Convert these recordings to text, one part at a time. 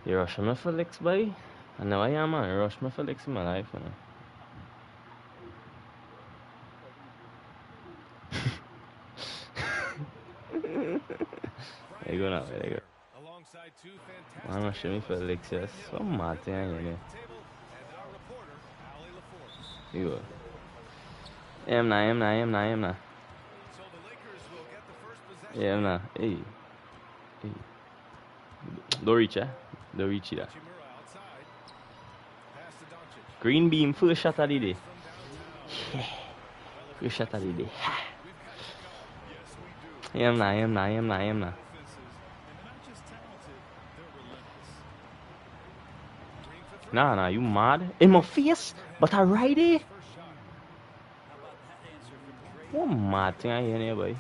You rush me for licks, boy? I know I am, man. You rush me for licks in my life, man. There you go now, there you go. Man, rush me for licks, yes. So mad thing, you know. You go. Am na. Yeah, am na. Hey, hey. Don't reach, eh? Don't reach it. Green beam, first shot of the day. Yeah. First shot of the day. Am na. Nah, you mad? In my face? But I ride it? What mad thing I hear here, boy?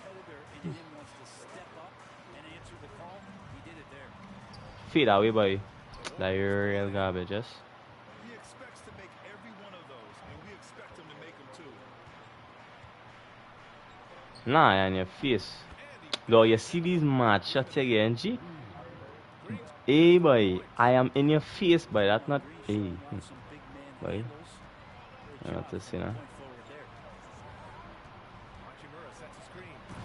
Fade away, boy. That real garbage, yes? Nah, in your face. Though you see these mad shots again, G? Hey, boy. I am in your face, boy. That's not... Hey. Boy. I want to see now.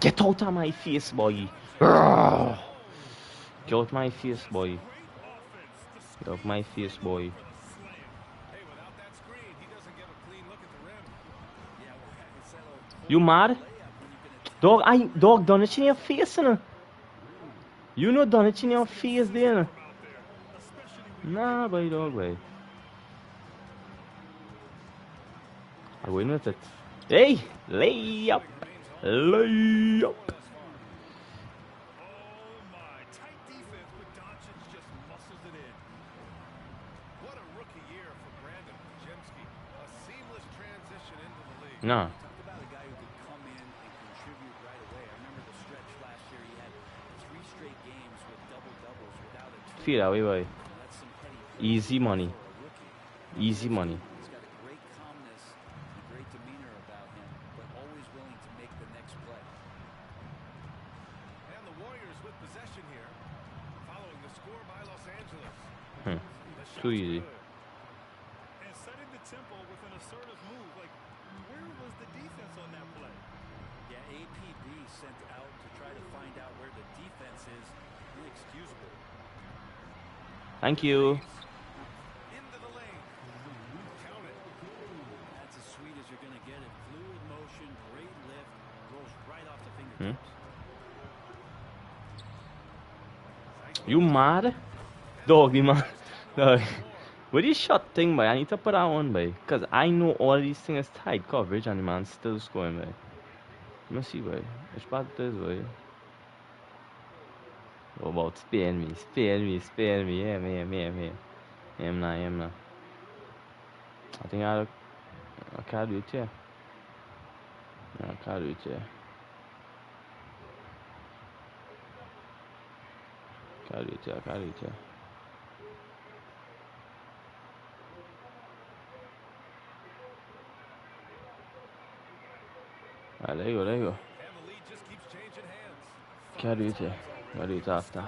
Get out of my face, boy. Urgh. Get out my face, boy. Get out my face, boy. You mad? Dog done it in your face, you know. You know done it in your face there. Nah, boy, dog, boy. I win with it. Hey, lay up. Lay up. Nah. Feel that way, boy. Easy money. Easy money. Too easy. And setting the tempo with an assertive move. Like, where was the defense on that play? Yeah, APB sent out to try to find out where the defense is. Inexcusable. Thank you. Into the lane. Count it. That's as sweet as you're going to get it. Fluid motion, great lift, rolls right off the fingertips. You mad? Dog, be mad. Dog. With this shot thing, boy, I need to put that on, boy. Because I know all these things is tight coverage and the man's still scoring, boy. Let me see, boy. Which part it is, boy? Oh, about sparing me. Yeah, I'm not. I think I can't do it here. No, I can't do it here. Can't do it here. Alright, there you go. Can't do it here. Gotta do it after.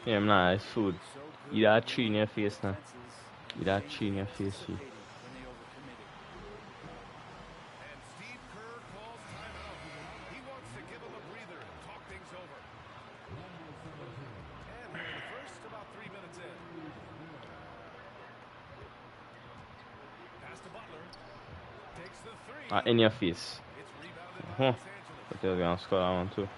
Yeah, I'm not. It's food. Eat that tree in your face now. Eat that tree in your face, see. In your face. But they're gonna score that one too.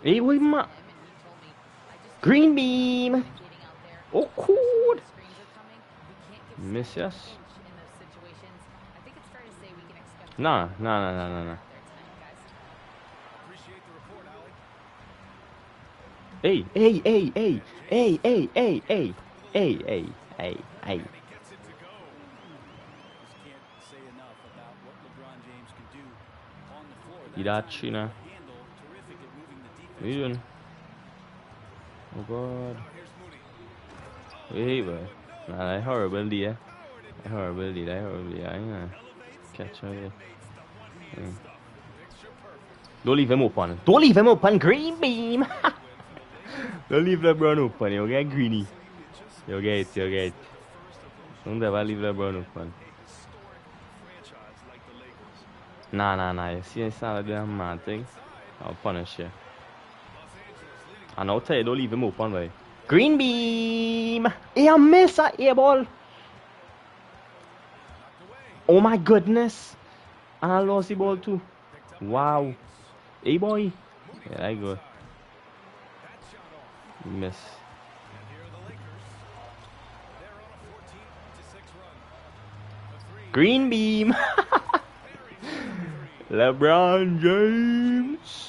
Hey, wait, ma. Green beam. Oh, cool. Miss, yes. Nah. Hey. Irachi, na. What are you doing? Oh God. Wait, boy. Nah, that horrible there. That horrible there. That horrible there. I ain't gonna catch her. Mm. Don't leave him open. Don't leave him open. Green beam. Don't leave LeBron open. You'll get greeny. You'll get it. You'll get it. Don't ever leave LeBron open. Nah, nah, nah. You see, it's not a damn mad thing. I'll punish you. And I'll tell you, don't leave him open, boy. Green beam. Hey, I miss that air ball. Oh my goodness. And I lost the ball too. Wow. Hey, boy. Yeah, there you go. Miss. Green beam. LeBron James.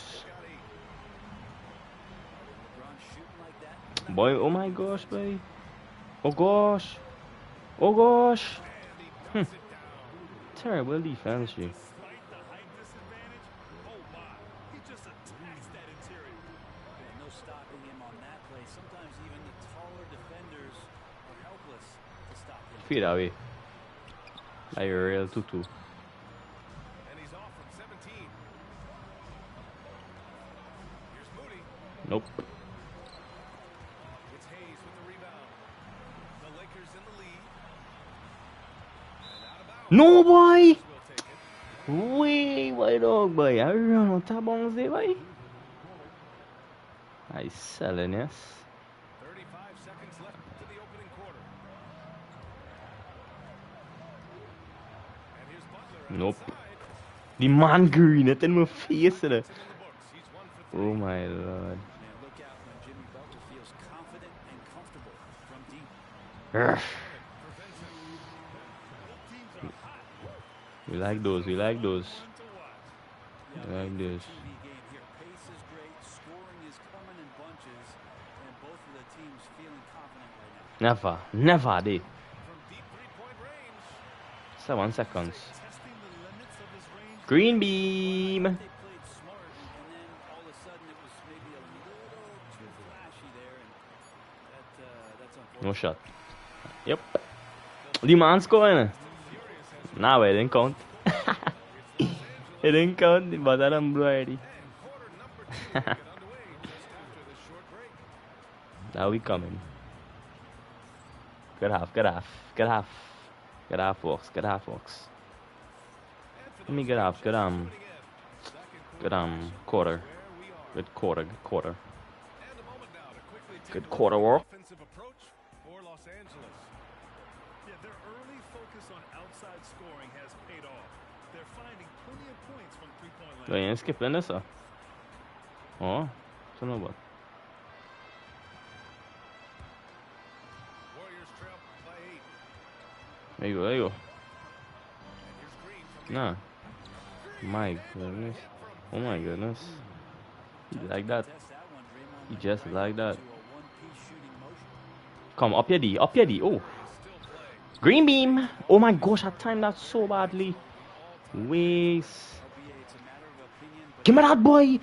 Boy, oh my gosh, boy. Oh gosh. Oh gosh. Terrible defense, you. Feed away. Like a real tutu. Nope. No, boy! Way, boy, dog, boy. I run out of bounds there, boy. I selling, yes. 35 seconds left to the opening quarter. And here's Butler. Nope. The man green it in my face today. Oh my lord. Look out when Jimmy Butler feels confident and comfortable from deep. We like those, we like those. We like those. Pace is great, scoring is coming in bunches, and both of the teams feeling confident right now. Never they. From deep three-point range. 7 seconds. Testing the limits of his range. Green beam. They played smart, and then all of a sudden it was maybe a little too flashy there, and that's unfortunate. No shot. Yep. The man's going. Nah, it didn't count. It didn't count, but I'm already. Now we coming. Good half, good half, good half. Good half works, good half works. Let me get half, good quarter. Good quarter, good quarter. Good quarter work. Offensive approach for Los Angeles. Yeah, their early focus on outside scoring has paid off. They're finding plenty of points from three-point Du är en skipplen dessa. Ja, så nog bara. There you go, there you go. Nah. My goodness. Oh my goodness. He like that. He just like that. Come, up your D, up your D. Oh. Green beam. Oh my gosh, I timed that so badly. Waste. Give me that, boy.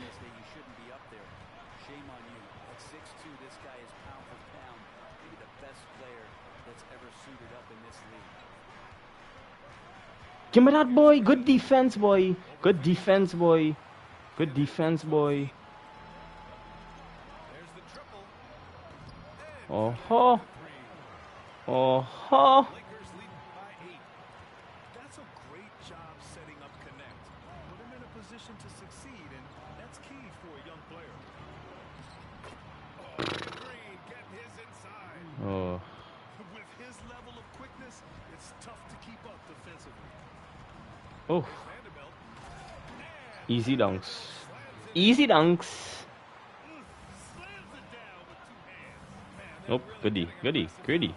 Give me that, boy. Good defense, boy. Good defense, boy. Good defense, boy. Oh ho. Oh ho. That's a great job setting up Connect. Put him in a position to succeed, and that's key for a young player. Green getting his inside. Oh. With his level of quickness, it's tough to keep up defensively. Oh. Easy dunks. Easy dunks. Nope. Goodie. Goodie. Gritty.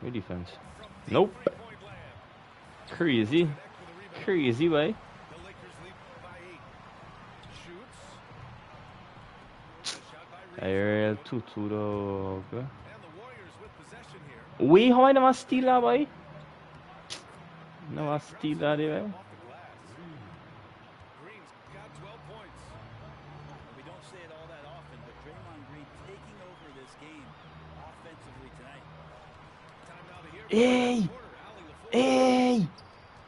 Good defense. Nope. Crazy. Crazy way. Aerial 2-2 dog. Wait, how I never steal that, boy? Never steal that, boy. this game offensively tonight. Hey! Hey!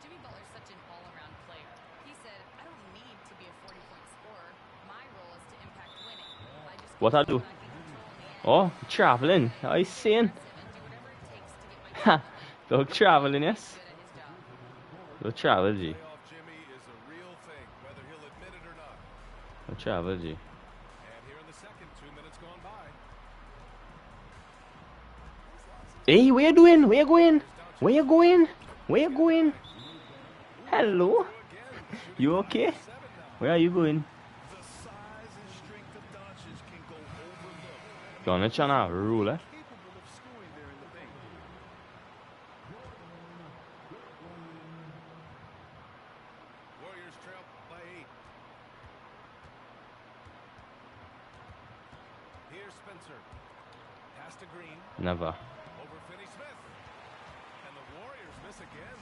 Jimmy Butler's such an all-around player. He said, I don't need to be a 40-point scorer. My role is to impact winning. I just What I do? what I can control in the end. Oh, traveling. I seen. Aggressive and do whatever it takes to get my team Ha! winning. Dog traveling, He's yes? good at his job. Dog travel, G. Playoff Jimmy is a real thing, whether he'll admit it or not. Dog travel, G. And here in the second, 2 minutes gone by. Hey, where you doing? Where you going? Where you going? Where you going? Hello? You okay? Where are you going? The size and strength of Doncic can go overlooked. Gonna chana rule, eh? Capable of scoring there in the paint. Warriors trail by 8. Here's Spencer. Pass to Green. Never. Over Finney-Smith. And the Warriors miss again.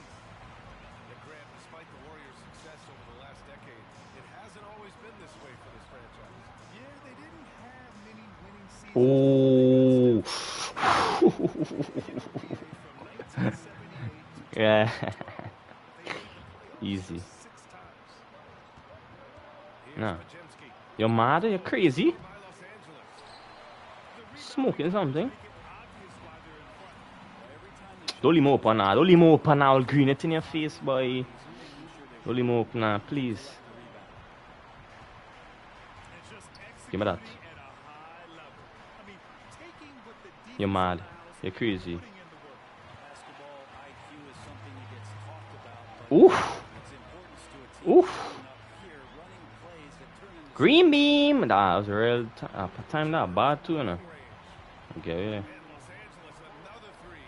Yet Grant, despite the Warriors' success over the last decade, it hasn't always been this way for this franchise. Yeah, they didn't have many winning seasons. Oh. From 1978 to Yeah. they made the playoffs Easy. 6 times. Here's No. Pajemski. You're mad? You're crazy? By Los Angeles. Smoking something? Make it obvious why they're in front. Every time they Don't leave me open now. Don't leave me open now. I'll green it in your face, boy. Don't leave me open now, please. It's just Give me that. executing at a high level. I mean, taking what the defense You're mad. allows You're crazy. and putting in the work. Basketball IQ is something that gets talked about, but Oof. its importance to a team Oof. coming up here, running plays that turn into Green beam. That was a real time that bad too, you know. range. Okay, yeah. And Los Angeles, another 3.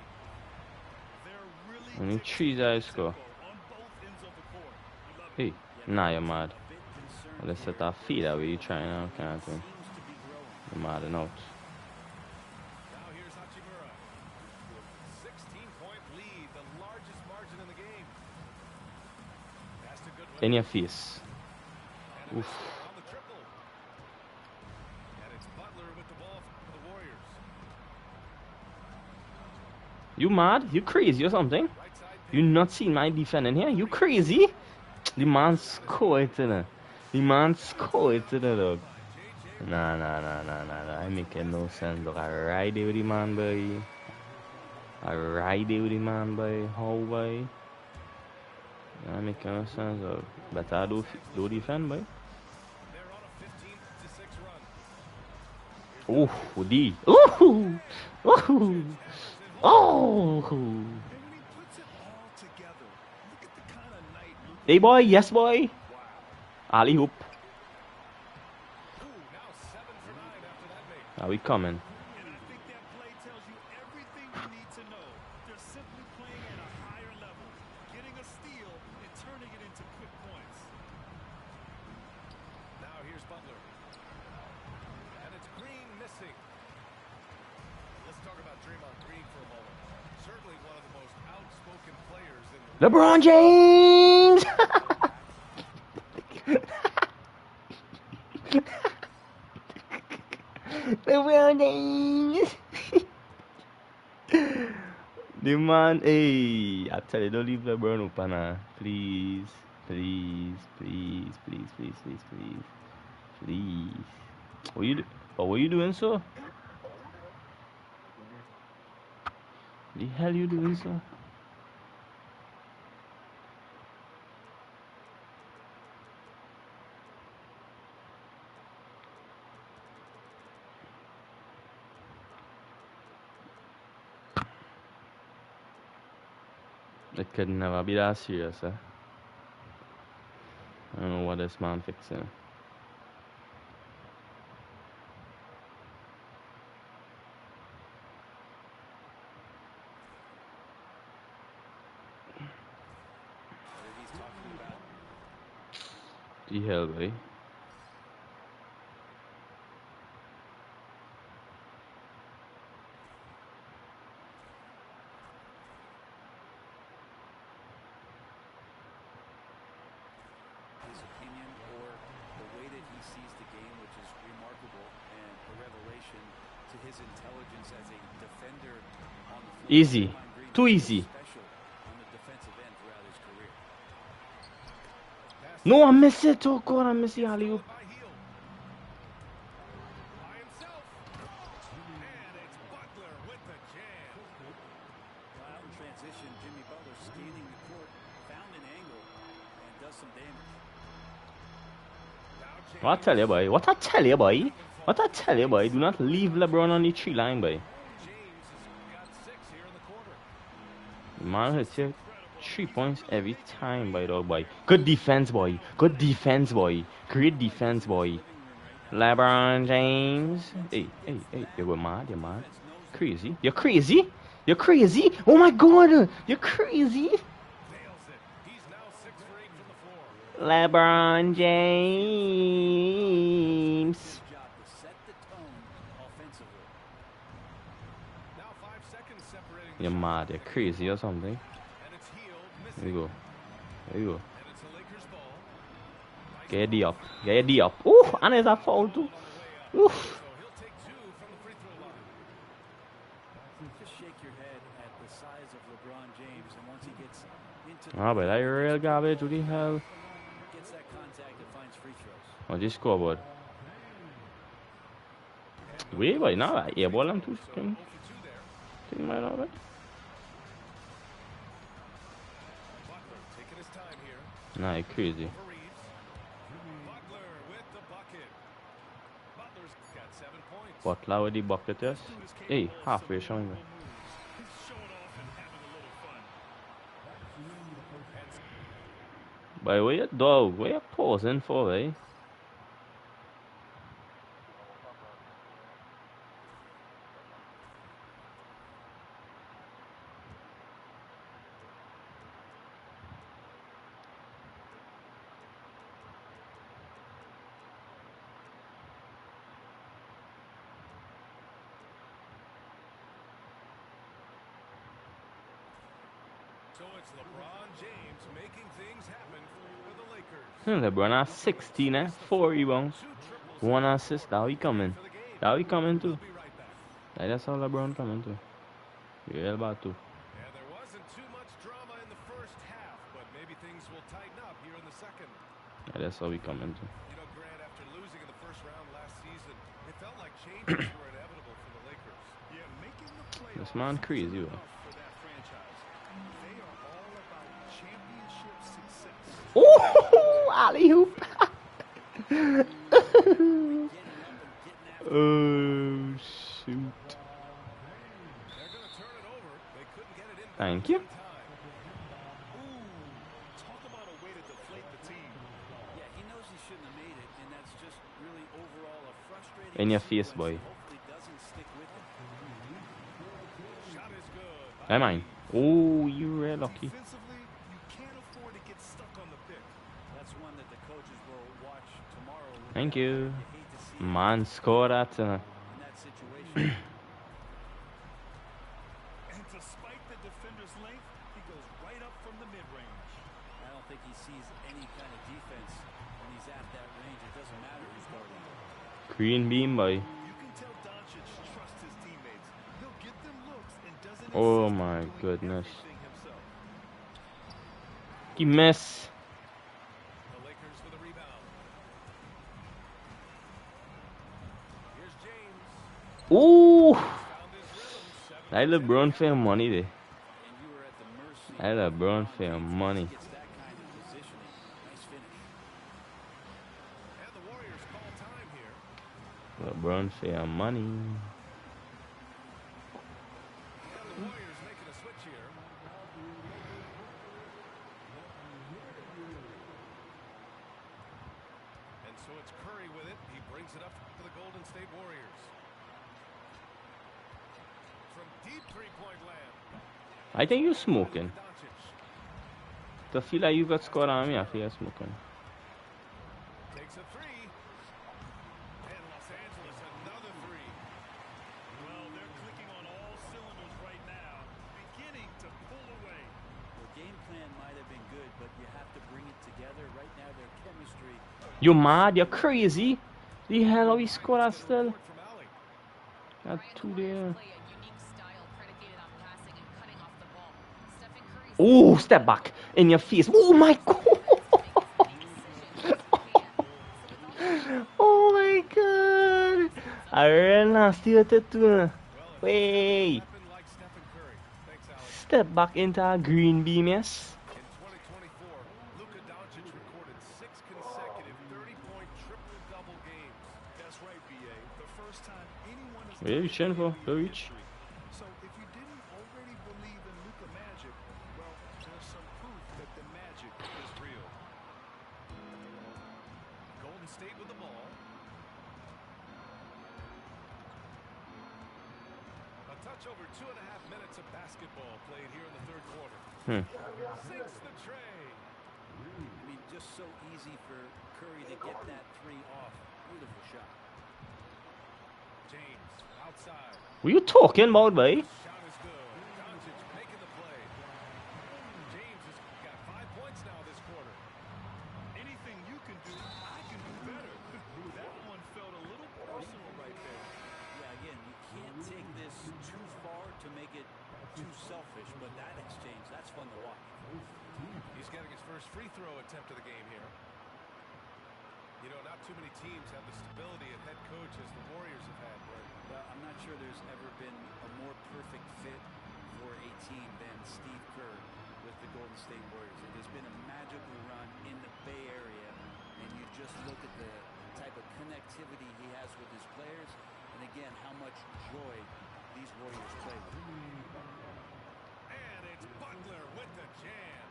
They're really Only dictating 3s I the score. tempo on both ends of the court. You love Hey, it. nah, you're mad. a bit concerned Let's here. set our feet that way you trying now, kind of thing. Seems to be growing. You're mad enough. Now here's Hachimura. 16-point lead, the largest margin in the game. Pass to Goodwin. In your face. And a Oof. missed on the triple. And it's Butler with the ball for the Warriors. You mad? You crazy or something? Right side You pick. not seen my defending here? You crazy? The man score it, innit? The man score it, innit, dog? JJ Nah. I making no sense, dog. I ride it with the man, boy. I ride it with the man, boy. How, boy? I making no sense, dog. Better do defend, boy. They're on a 15-6 run. Ooh, D. Ooh! Ooh! Oh! And when he puts it all together, look at the kind of night Luka. Hey, boy. Yes, boy. Wow. Alley hoop. Ooh, now 7 for 9 after that make. Are we coming? And I think that play tells you everything you need to know. They're simply playing at a higher level, getting a steal and turning it into quick points. Now here's Butler. And it's Green missing. Let's talk about Draymond Green for a moment. Certainly one of the most outspoken players in the LeBron James! LeBron James! The man, hey, I tell you, don't leave LeBron open now. Please. What you do? Oh, what you doing, sir? The hell you doing, sir? It could never be that serious, eh? I don't know what this man fixing. Whether he's talking about The hell, boy. his opinion or the way that he sees the game, which is remarkable and a revelation to his intelligence as a defender on the floor. Easy. Draymond Green Too was easy. special on the defensive end throughout his career. No, I miss it. Oh, God, I miss the alley-oop. By Hield. By himself. And it's Butler with the jam. Well, out in transition, Jimmy Butler scanning the court, found an angle, and does some damage. Now James. What I tell you, boy? What I tell you, boy? What I tell you, boy? Do not leave LeBron on the 3 line, boy. James has got 6 here in the quarter. The man hits you 3 points every time, by dog, boy. Good defense, boy. Good defense, boy. Great defense, boy. LeBron James. Hey, hey, hey. You're mad. You're mad. Crazy. You're crazy. You're crazy. Oh, my God. You're crazy. Nails it. He's now 6 for 8 from the floor. LeBron James. Good job to set the tone offensively. Now 5 seconds separating the You're shot. mad. You're crazy or something. And it's Hield missing. There you go. There you go. And it's a Lakers ball. Nice Get ball. D up. Get D up. Ooh, and there's a foul too. On the way up. Oof. So he'll take 2 from the free throw line. Just shake your head at the size of LeBron James, and once he gets into Ah, but that real garbage. What the hell? gets that contact and finds free throws. Oh, this scoreboard. Wait, boy. Now that air ball and 2 So thing. 0 for 2 there. Thing might not, right? Butler taking his time here. Nah, you crazy. Over Reeves. Butler with the bucket. Butler's got 7 points. Butler with the bucket, yes. Hey, halfway showing me. He's showing off and having a little fun. Boy, where you dog? Where you pausing for, eh? So it's LeBron James making things happen for the Lakers. LeBron has 16, eh? 4 rebounds. 2 triples 1 assist. That we coming. for the game. That we coming too. We'll be right back. That's how LeBron coming too. Real bad too. And there wasn't too much drama in the first half, but maybe things will tighten up here in the second. That's how we coming too. You know, Grant, after losing in the first round last season, it felt like changes were inevitable for the Lakers. Yeah, making the playoffs. This man crazy, is bro. enough for that franchise. They are all about championship success. Oh, alley hoop. Oh shoot. They're going to turn it over. They couldn't get it in Thank you. in time. Ooh, talk about a way to deflate the team. Yeah, he knows he shouldn't have made it, and that's just really overall a frustrating In your face, boy. sequence that hopefully doesn't stick with him. Shot is good. Hey, mine. Oh, you real lucky. Defensively, you can't afford to get stuck on the pick. That's one that the coaches will watch tomorrow. look Thank at. you. hate to see it Man, score that. in that situation. And despite the defender's length, he goes right up from the mid-range. I don't think he sees any kind of defense when he's at that range. It doesn't matter who's guarding him. Green beam, boy. You can tell Doncic trusts his teammates. He'll get them looks and doesn't Oh insist on my doing goodness. everything himself. He miss. The Lakers with a rebound. Here's James. Ooh. Found his rhythm. 7 That LeBron for your money there. And you were at the mercy That LeBron for your money. gets that kind of positioning. Nice finish. And the Warriors call time here. LeBron for your money. And the Warriors making a switch here. And so it's Curry with it. He brings it up for the Golden State Warriors. From deep three-point land. I think you're smoking. Doncic. To feel like you got scored on me, I feel you're smoking. Takes a three. And Los Angeles another three. Well, they're clicking on all cylinders right now, beginning to pull away. The game plan might have been good, but you have to bring it together. Right now, their chemistry. You mad? You're crazy? The hell are we scored that still? From Alley. Got Brian, two the Warriors there. play a unique style predicated on passing and cutting off the ball. Stephen Curry Oh, step back in your face. Oh my god. Oh my god. I ran nasty with it too. Well, it sure does Wait. happen like Stephen Curry. Thanks, Alex. Step back into a green beam, yes. In 2024, Luka Doncic recorded 6 consecutive 30-point triple-double games. That's right, BA. The first time anyone has Where are you done it shooting in for? NBA Go reach. history. So if you didn't already believe in Luka magic, well, there's some proof that the magic is real. Golden State with the ball. A touch over 2.5 minutes of basketball played here in the third quarter. Sinks the tray. I mean, just so easy for Curry to get that three off. Beautiful shot. James outside. What you talking about, boy? Shot is good. Doncic making the play. James has got 5 points now this quarter. Anything you can do, I can do better. That one felt a little personal right there. Yeah, again, you can't take this too far to make it too selfish, but that exchange, that's fun to watch. He's getting his first free throw attempt of the game here. You know, not too many teams have the stability at head coach as the Warriors have had, Brett. Well, I'm not sure there's ever been a more perfect fit for a team than Steve Kerr with the Golden State Warriors. It has been a magical run in the Bay Area, and you just look at the type of connectivity he has with his players, and again, how much joy these Warriors play with. And it's Butler with the jam.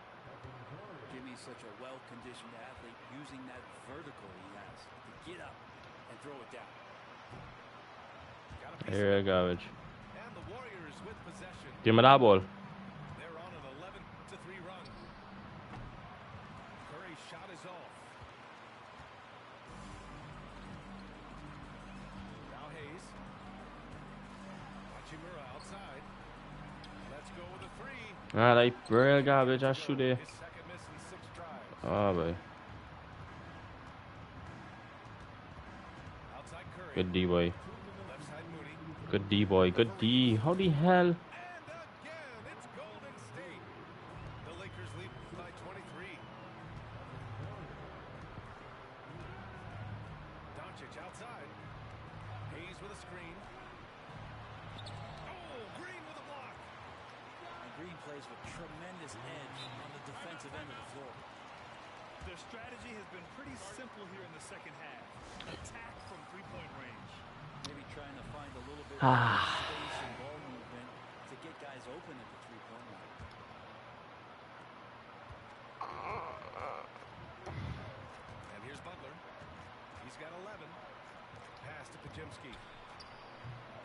Jimmy's such a well-conditioned athlete, using that vertical he has to get up and throw it down. Got a piece Here, of it. garbage. And the Warriors with possession. Give me that ball. They're on an 11-3 run. Curry's shot is off. Now Hayes. Hachimura outside. Let's go with a three. Alright, real garbage. I shoot it. His second miss in 6 tries. Oh, boy. Outside Curry. Good D, boy. Left side Moody. Good D, boy. Good D. How the hell? And again, it's Golden State. The Lakers lead by 23. Doncic outside. Hayes with a screen. Oh, Green with a block. And Green plays with tremendous edge on the defensive end of the floor. Their strategy has been pretty simple here in the second half. Attack from three-point range. Maybe trying to find a little bit of space and ball movement to get guys open at the three-point line. And here's Butler. He's got 11. Pass to Pajemski.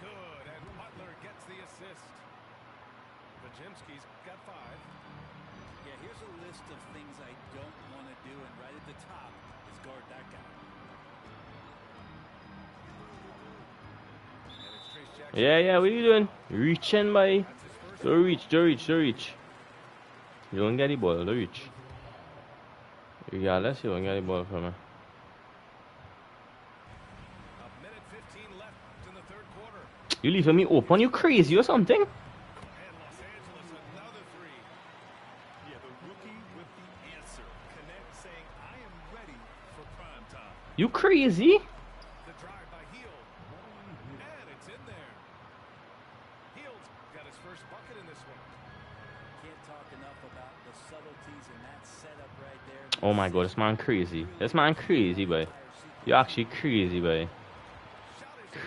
Good, and Butler gets the assist. Pajemski's got 5. Yeah, here's a list of things I don't want to do, and right at the top is guard that guy. And it's Trace Jackson. Yeah, what are you doing? Reaching, boy. That's his first. Don't reach, don't reach, don't reach. You don't get the ball, don't reach. Regardless, you don't get the ball from me. A minute 15 left in the third quarter. You leaving me open? You crazy or something? And Los Angeles another 3. Yeah, the rookie with the answer. Connect saying, I am ready for prime time. You crazy? The drive by Hield. And it's in there. Hield's got his first bucket in this one. Can't talk enough about the subtleties in that setup right there. Oh my god, this man crazy. This man crazy, boy. You're actually crazy, boy.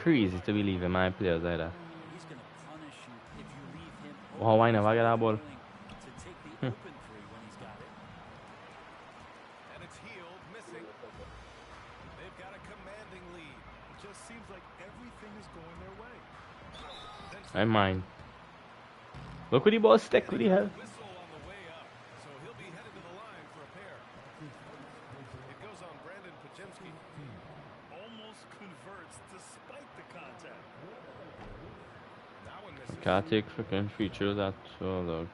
Crazy to be leaving my players like that. He's going to punish you if you leave him Oh, why never get that ball? willing to take the open three when he's got it. And it's Hield missing. They've got a commanding lead. It just seems like everything is going their way. I mind. Look what the ball stick, what the hell? Whistle on the way up. So he'll be headed to the line for a pair. It goes on Brandon Pajemski. Almost converts despite the contact. That one misses. Can't take freaking features that so dog.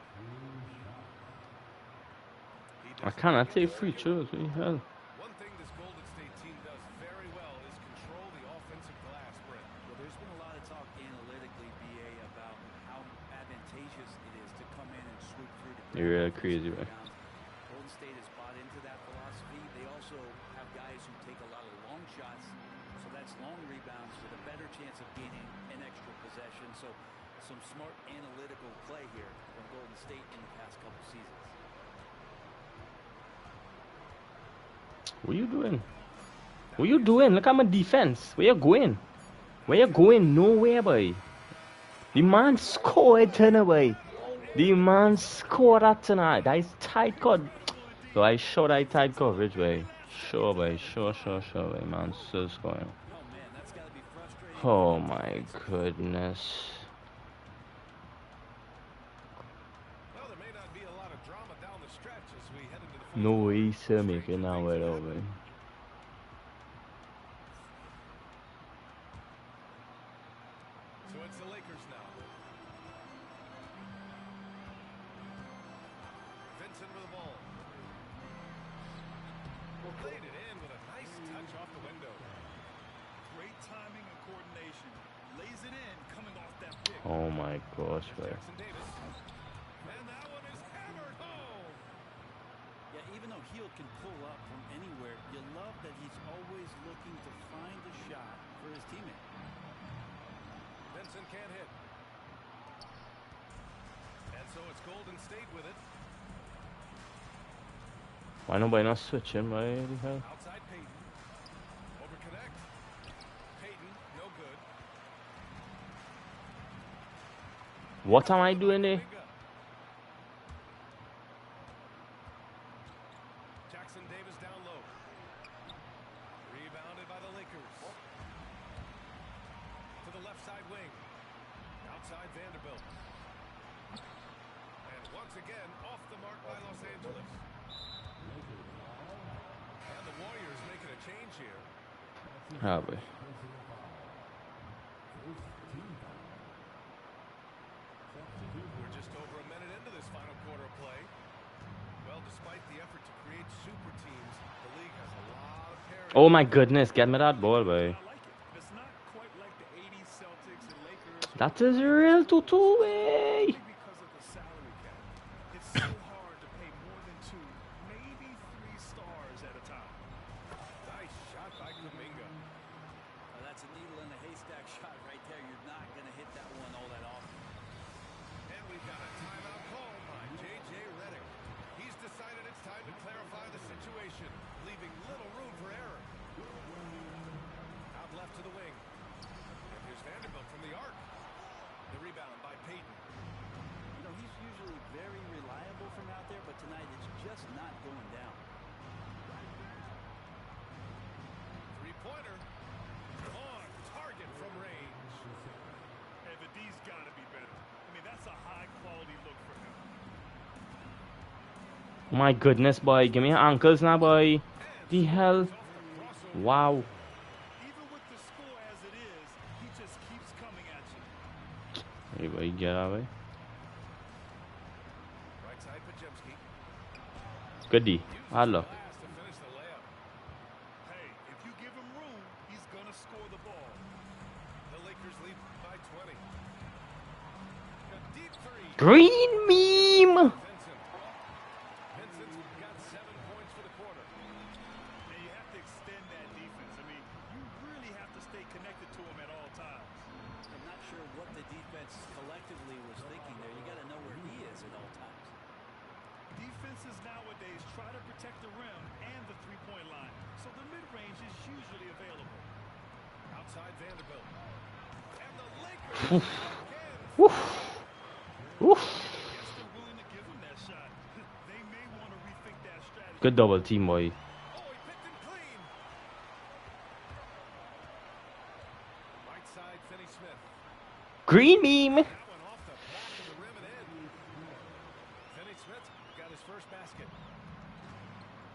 He I does cannot not take get free throws, what the hell? One thing this Golden State team does very well is control the offensive glass, Brent. Well, there's been a lot of talk You're real crazy, right? Golden State has bought into that philosophy. They also have guys who take a lot of long shots, so that's long rebounds with a better chance of gaining an extra possession. So some smart analytical play here from Golden State in the past couple seasons. What you doing? What you doing? Look at my defense. Where you going? Where you going? Nowhere, boy. The man scored tonight, boy. The man scored that tonight. That is tight cut. So I show that tight coverage, boy. Sure, boy. Sure, boy. Man, still scoring. Oh man, that's got to be frustrating. Oh my goodness. Well, there may not be a lot of drama down the stretch as we head into the No way he's making that way though, boy. So it's the Lakers now. Vincent with the ball. Played it in with a nice touch off the window. Great timing and coordination. Lays it in, coming off that pick. Oh my gosh, boy. Jackson Davis. And that one is hammered home. Yeah, even though Hield can pull up from anywhere, you love that he's always looking to find a shot for his teammate. Vincent can't hit. And so it's Golden State with it. Why nobody not switching, boy? What the hell? Outside Payton. Over connect. Payton, no good. What am I doing there? Jackson Davis down low. Rebounded by the Lakers. To the left side wing. Outside Vanderbilt. And once again, off the mark by Los Angeles. And the Warriors making a change here. Ah, boy. We're just over a minute into this final quarter of play. Well, despite the effort to create super teams, the league has a lot of parity. Oh my goodness, get me that ball, boy. I like it. It's not quite like the 80s Celtics and Lakers. That is real tutu, way. Because of the salary cap. It's so hard to pay more than 2, maybe 3 stars at a time. Nice shot by Kuminga. That's a needle in a haystack shot right there. You're not going to hit that one all that often. And we've got a timeout called by J.J. Redick. He's decided it's time to clarify the situation, leaving little room for error. Out left to the wing. And here's Vanderbilt from the arc. The rebound by Payton. You know, he's usually very reliable from out there, but tonight it's just not going down. Three-pointer. On target from range. Hey, but D's got to be better. I mean, that's a high-quality look for him. Oh my goodness, boy. Give me your ankles now, boy. The hell? Wow. Even with the score as it is, he just keeps coming at you. Hey, boy, get out of way. Right side Pajemski. Good D. Hard luck. Last to finish the layup. Hey, if you give him room, he's going to score the ball. The Lakers lead by 20. A deep three. Green meme. Vincent's got 7 points for the quarter. And you have to extend that defense. I mean, you really have to stay connected to him at all times. I'm not sure what the defense collectively was thinking there. You got to know where he is at all times. Defenses nowadays try to protect the rim and the three-point line, so the mid-range is usually available. Outside Vanderbilt. And the Lakers again. Woof. Woof. I guess they're willing to give him that shot. They may want to rethink that strategy. Good double team, boy. Oh, he picked him clean. Right side, Finney Smith. Green meme. That one off the back of the rim and in. Finney Smith got his first basket.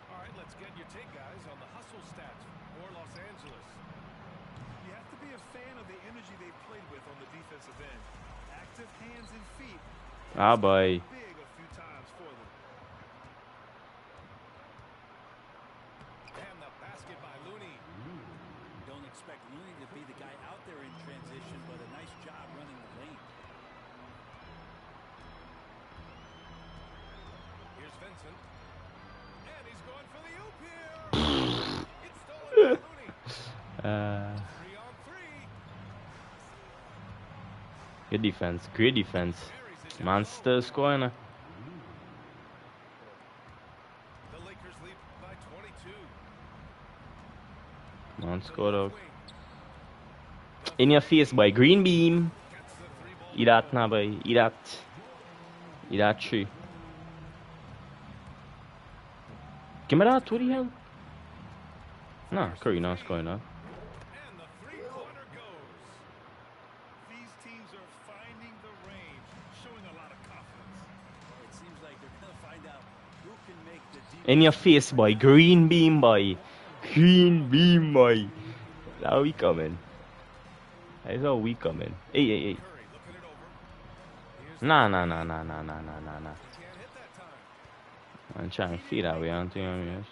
All right, let's get your take, guys, on the hustle stats for Los Angeles. You have to be a fan of the energy they played with on the defensive end. Active hands and feet. Ah, boy. Big a few times for them. And the basket by Looney. Don't expect Looney to be the guy out there in transition, but a nice job running the lane. Vincent. And he's going for the oop here. It's stolen by Looney. 3-on-3. Good defense. Great defense. Buries it Man down still low. scoring. The Lakers lead by 22. Man To the scored left out. wing. In your face, boy. Green beam. Gets the three-ball Eat that goal. now, boy. Eat that. Eat that tree. Give me that. What the hell? Nah, Curry not scoring that. And the three-pointer goes. These teams are finding the range, showing a lot of confidence. It seems like they're going to find out who can make the deep. In your face, boy. Green beam, boy. Green beam, boy. That's how we coming. That's how we coming. Hey, hey, hey. Curry looking it over. Here's Nah. He can't hit that time. I'm trying to feed that way, aren't you? Defense,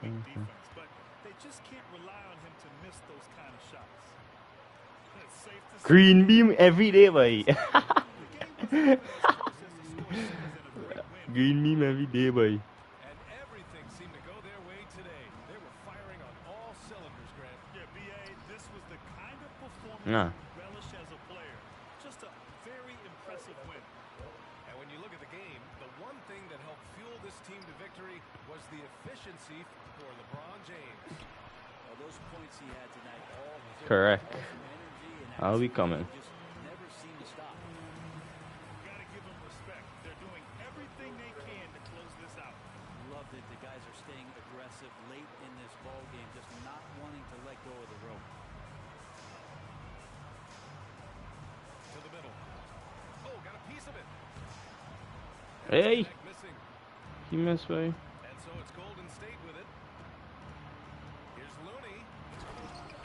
but they just can't rely on him to miss those kind of shots. It's safe to say Green beam every day, boy. the game wasn't even as close as the score says in a great win. Green beam every day, boy. And everything seemed to go their way today. They were firing on all cylinders, Grant. Yeah, B.A., this was the kind of performance Nah. you relish as a player. Just a very impressive win. And when you look at the game, the one thing that helped fuel this team to victory was the efficiency for LeBron James. Well, those points he had tonight, all Correct. energy and How we coming? just never seem to stop. Got to give them respect. They're doing everything they can to close this out. Love that the guys are staying aggressive late in this ball game, just not wanting to let go of the rope. To the middle. Oh, got a piece of it. Hey. Back missing. He missed, boy. And so it's Golden State with it. Here's Looney.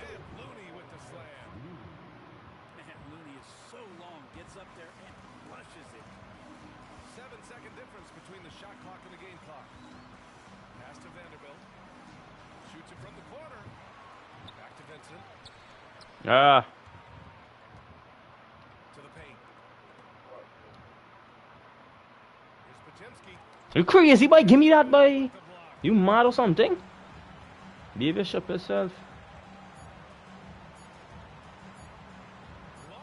And Looney with the slam. Man, Looney is so long, gets up there and flushes it. 7-second difference between the shot clock and the game clock. Pass to Vanderbilt. Shoots it from the corner. Back to Vincent. Ah. To the paint. Here's Pajemski. You crazy, boy? Give me that, boy. The block. You mad or something? Be bishop yourself.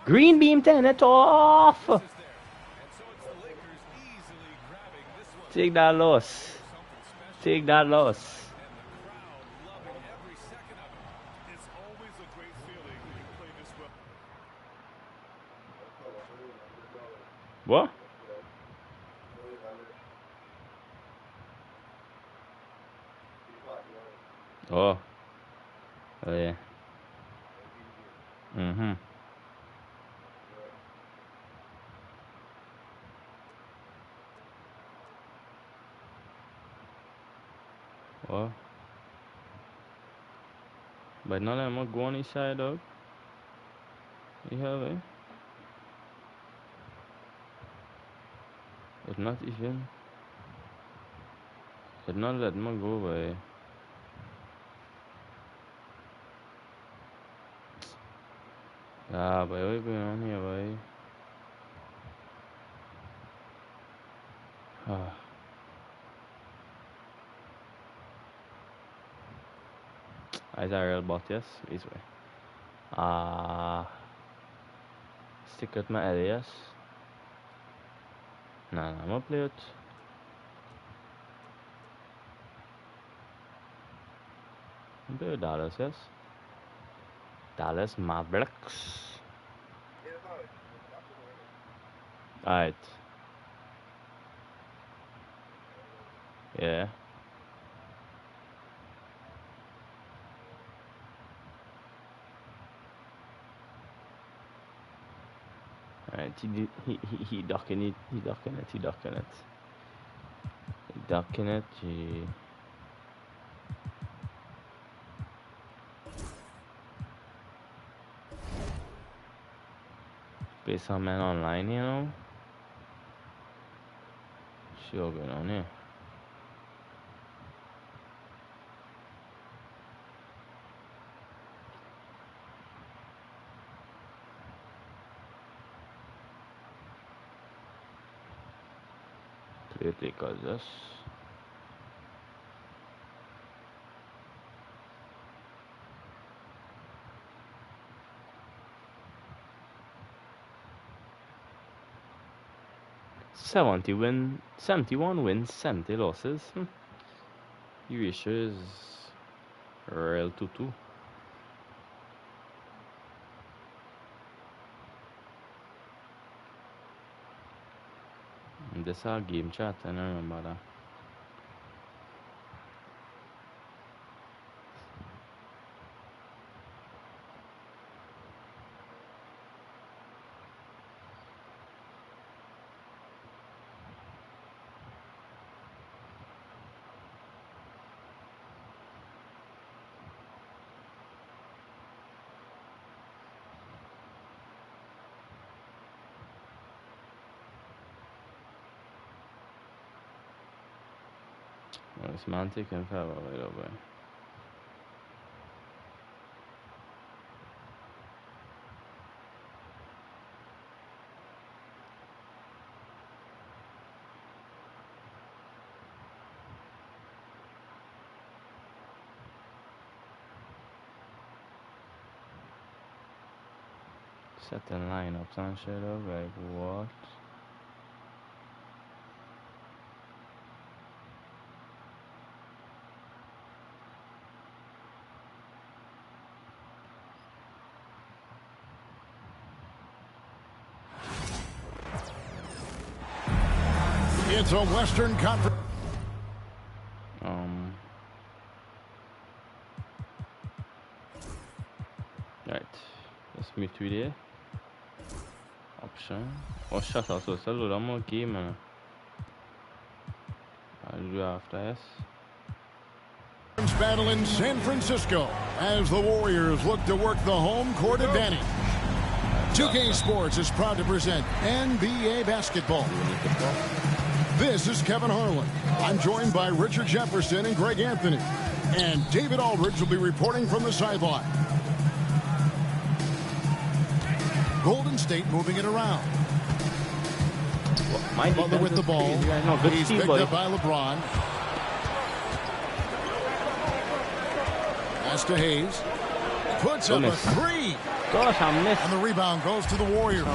Green beam 10 it off. Is there. And so it's the Lakers easily grabbing this one. Take that loss. Something special. Take that loss. And the crowd loving every second of it. It's always a great feeling when you play this well. What? Oh. Oh, yeah. Mm-hmm. What? But none of them are going inside, dog. You have it? But not even. But not let them go away. Ah, boy, what's going on here, boy? Ah. Is that real bot, yes? This way. Stick with my alias. Nah, I'm gonna play it. I'm play with Dallas, yes? Dallas Mavericks. Alright. Yeah. Alright, he ducking it, he ducking it, he ducking it. He ducking it, he... Play some man online, you know? Sure going on here. Play it because this. 71 wins, 70 losses. The ratio is real 2-2. This is our game chat, I don't remember that. This man taking forever right over. Setting lineups and shit up, like what? It's a Western Conference. Right. Let's move to there. Option. Oh, shut up. So it's a little more game, man. I'll do after this. Battle in San Francisco as the Warriors look to work the home court advantage. 2K Sports is proud to present NBA basketball. This is Kevin Harlan. I'm joined by Richard Jefferson and Greg Anthony. And David Aldridge will be reporting from the sideline. Golden State moving it around. Butler with the ball. He's picked up by LeBron. Pass to Hayes. Puts up a three. Gosh, I missed. And the rebound goes to the Warriors.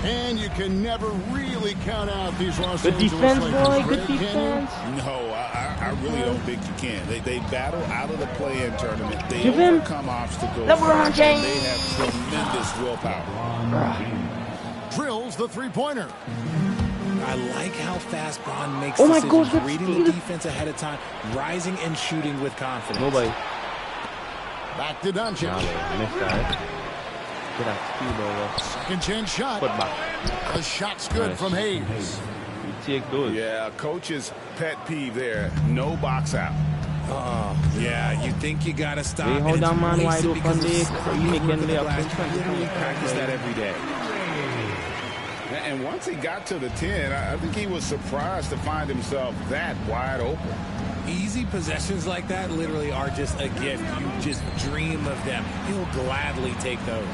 And you can never really count out these Los Angeles defense, Lakers. boy. Good defense. No, I really don't think you can. They battle out of the play-in tournament. They Give him. overcome obstacles. LeBron James. They have tremendous willpower. Drills the three-pointer. I like how fast Bron makes Oh my decisions, God, reading the defense ahead of time, rising and shooting with confidence. Nobody. Back to Doncic. Missed that. Get that speed over. Second chance shot. Put back. The shot's good Nice. from Hayes. You take those. Yeah, coach's pet peeve there. No box out. Oh, yeah, you think you got to stop. Hey, hold and on, man, it's wide wasted open, because of Dick. sloppy You making work of the the up glass. in front. You really practice that every day. And once he got to the 10, I think he was surprised to find himself that wide open. Easy possessions like that literally are just a gift. You just dream of them. He'll gladly take those.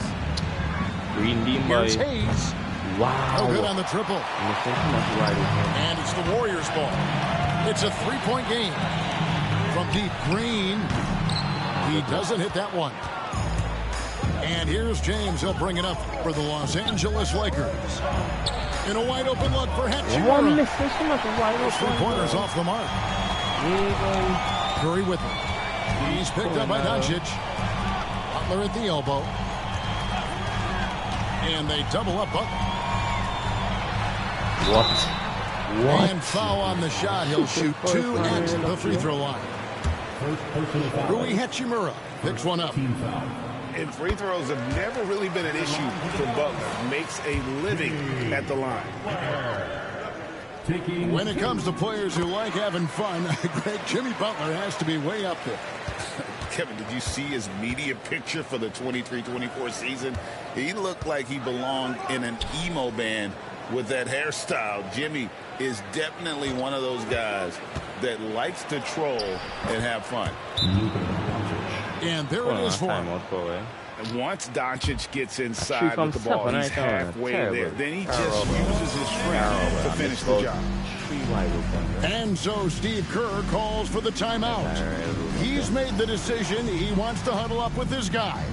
Green Dean boy. Here's Hayes. Wow. No good on the triple. And it's the Warriors' ball. It's a three-point game. From deep, Green. He doesn't hit that one. And here's James. He'll bring it up for the Los Angeles Lakers. In a wide-open look for Hachimura. Those three-pointers off the mark. Curry with it. He's picked up by Doncic. Butler at the elbow. And they double up Butler. What? And foul on the shot. He'll shoot two at the free throw line. Rui Hachimura picks one up. And free throws have never really been an issue for Butler. Makes a living at the line. When it comes to players who like having fun, Greg, Jimmy Butler has to be way up there. Kevin, did you see his media picture for the 23-24 season? He looked like he belonged in an emo band with that hairstyle. Jimmy is definitely one of those guys that likes to troll and have fun. And there it is for him. And once Doncic gets inside with the ball, he's halfway there. Then he just uses his strength to finish the job. And so Steve Kerr calls for the timeout. He's made the decision. He wants to huddle up with his guys.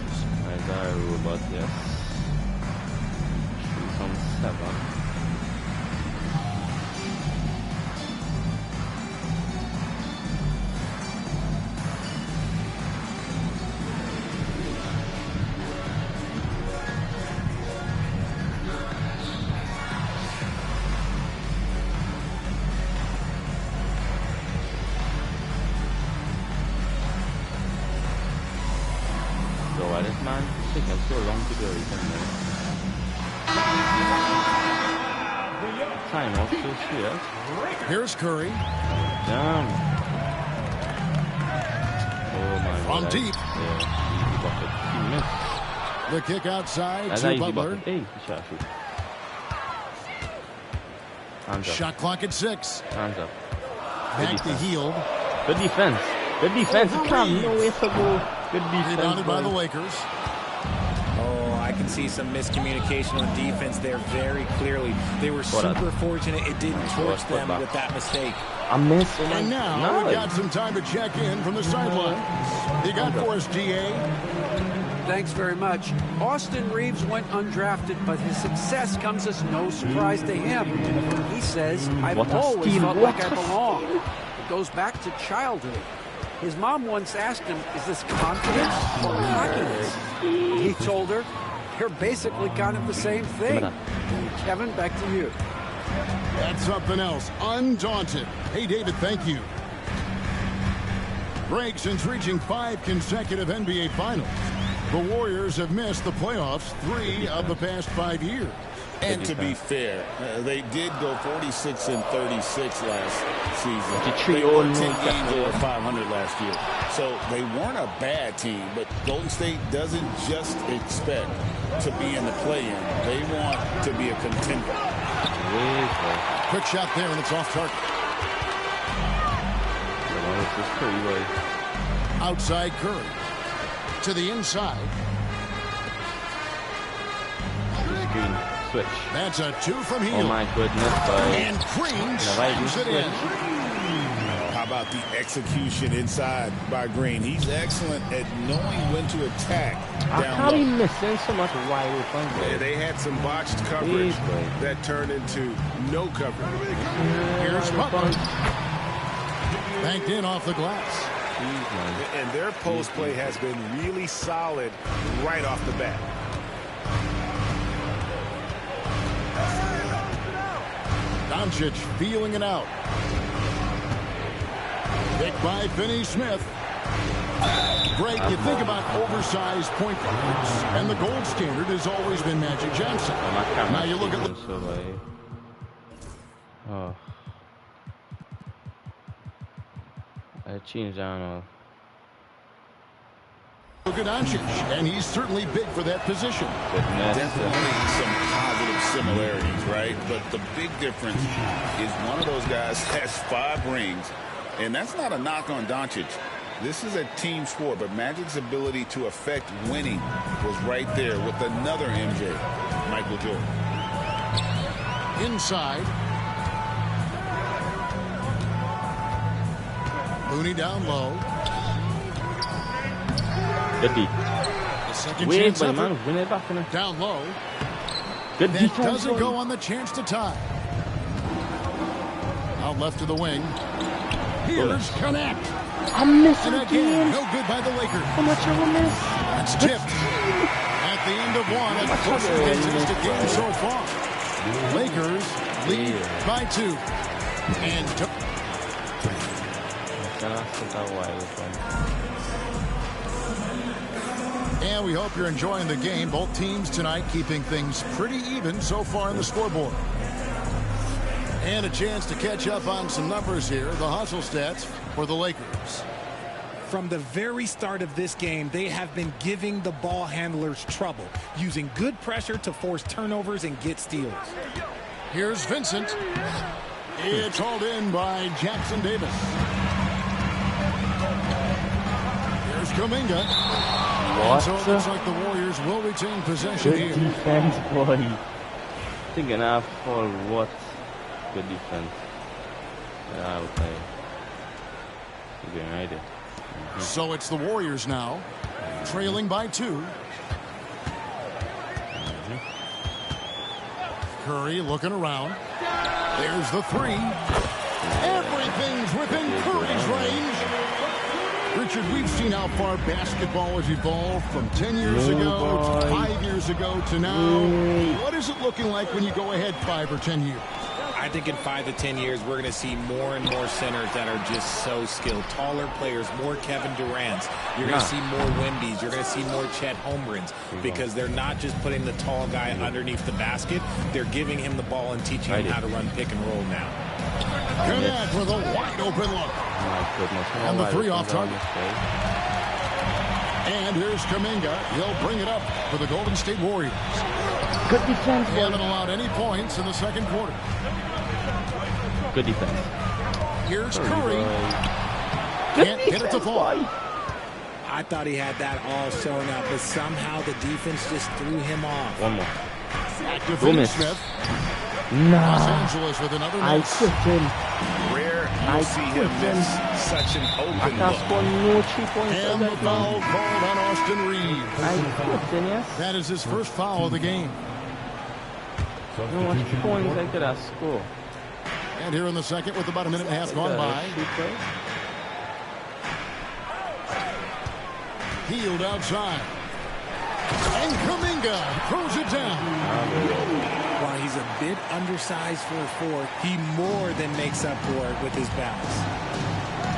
so long to go. Time off so serious. Here's Curry. Damn. Oh my From God. deep. Yeah, easy bucket. He missed. The kick outside That's to easy Butler. bucket. Hey, he shot shoot. Hands up. Shot clock at 6. Hands up. Back to Hield. Good defense. Good defense. Come, no way to go. Good defense. Rebounded by the Lakers. Oh, I can see some miscommunication on defense there very clearly. They were super fortunate it didn't torch them with that mistake. I missed. And now we've got some time to check in from the sidelines. You got for us, GA? Thanks very much. Austin Reeves went undrafted, but his success comes as no surprise to him. He says, I've always felt like I belong. It goes back to childhood. His mom once asked him, is this confidence or cockiness? He told her, they're basically kind of the same thing. Kevin, back to you. That's something else. Undaunted. Hey, David, thank you. Greg, since reaching 5 consecutive NBA Finals, the Warriors have missed the playoffs 3 of the past 5 years. And to be fair, they did go 46-36 last season. They won 10 games over 500 last year. So they weren't a bad team, but Golden State doesn't just expect to be in the play-in. They want to be a contender. Quick shot there, and it's off target. Outside Curry. To the inside. Switch. That's a 2 from Hield. Oh my goodness, boy. And Green slams it in. How about the execution inside by Green? He's excellent at knowing when to attack down How low. he missing so much wide open? Yeah, they had some botched coverage that turned into no coverage. Here's Butler. Banked in off the glass. And their post play has been really solid right off the bat. Doncic feeling it out. Picked by Finney-Smith. Great, you think about oversized point guards, and the gold standard has always been Magic Johnson. Now you look at... Oh. I changed down. Look at Doncic, and he's certainly big for that position. Definitely some positive similarities, right? But the big difference is one of those guys has 5 rings, and that's not a knock on Doncic. This is a team sport, but Magic's ability to affect winning was right there with another MJ, Michael Jordan. Inside. Looney down low. Good deep. Wait, but man, win it back in it. Down low. Good that defense. Doesn't go on the chance to tie. Out left to the wing. Here's connect. I'm missing and again. No good by the Lakers. How much of a miss? That's tipped. At the end of one, a closest contested game so far. Lakers lead by 2. And And we hope you're enjoying the game. Both teams tonight keeping things pretty even so far in the scoreboard. And a chance to catch up on some numbers here. The hustle stats for the Lakers. From the very start of this game, they have been giving the ball handlers trouble, using good pressure to force turnovers and get steals. Here's Vincent. It's hauled in by Jackson Davis. Here's Kuminga. What? So it looks like the Warriors will retain possession good here. Good defense, boy. Thinking half for what? Good defense. Yeah, okay. You're getting right there. So it's the Warriors now, trailing by 2. Curry looking around. There's the 3. Everything's within Curry's range. Richard, we've seen how far basketball has evolved from 10 years ago to 5 years ago to now. What is it looking like when you go ahead 5 or 10 years? I I think in 5 to 10 years, we're going to see more and more centers that are just so skilled. Taller players, more Kevin Durant's. You're going to see more Wemby's. You're going to see more Chet Holmgrens because they're not just putting the tall guy underneath the basket. They're giving him the ball and teaching him how to run pick and roll now. Connect with a wide open look. Oh my goodness. And the 3 off target. And here's Kuminga. He'll bring it up for the Golden State Warriors. Good defense. They haven't allowed any points in the second quarter. Good defense. Here's Curry. Can't get it to fall. I thought he had that all shown up, but somehow the defense just threw him off. One more. Active miss. Smith. No. Los Angeles with another I miss. quit him. Rare you'll see him miss such an I open can't look. score no 3 points. And the foul called on Austin Reeves. I quit him, yes. That is his first foul of the game. You know what points I could have scored. And here in the second with about a minute and a half gone by. Healed outside. And Kuminga throws it down. While he's a bit undersized for a 4, he more than makes up for it with his bounce.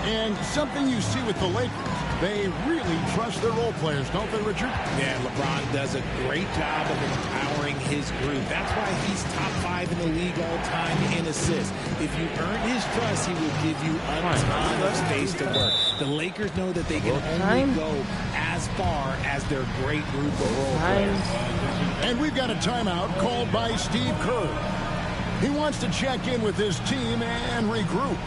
And something you see with the Lakers, they really trust their role players, don't they, Richard? Yeah, LeBron does a great job of empowering his group. That's why he's top 5 in the league all time in assists. If you earn his trust, he will give you a ton of space to work. The Lakers know that they can only go as far as their great group of role players. And we've got a timeout called by Steve Kerr. He wants to check in with his team and regroup.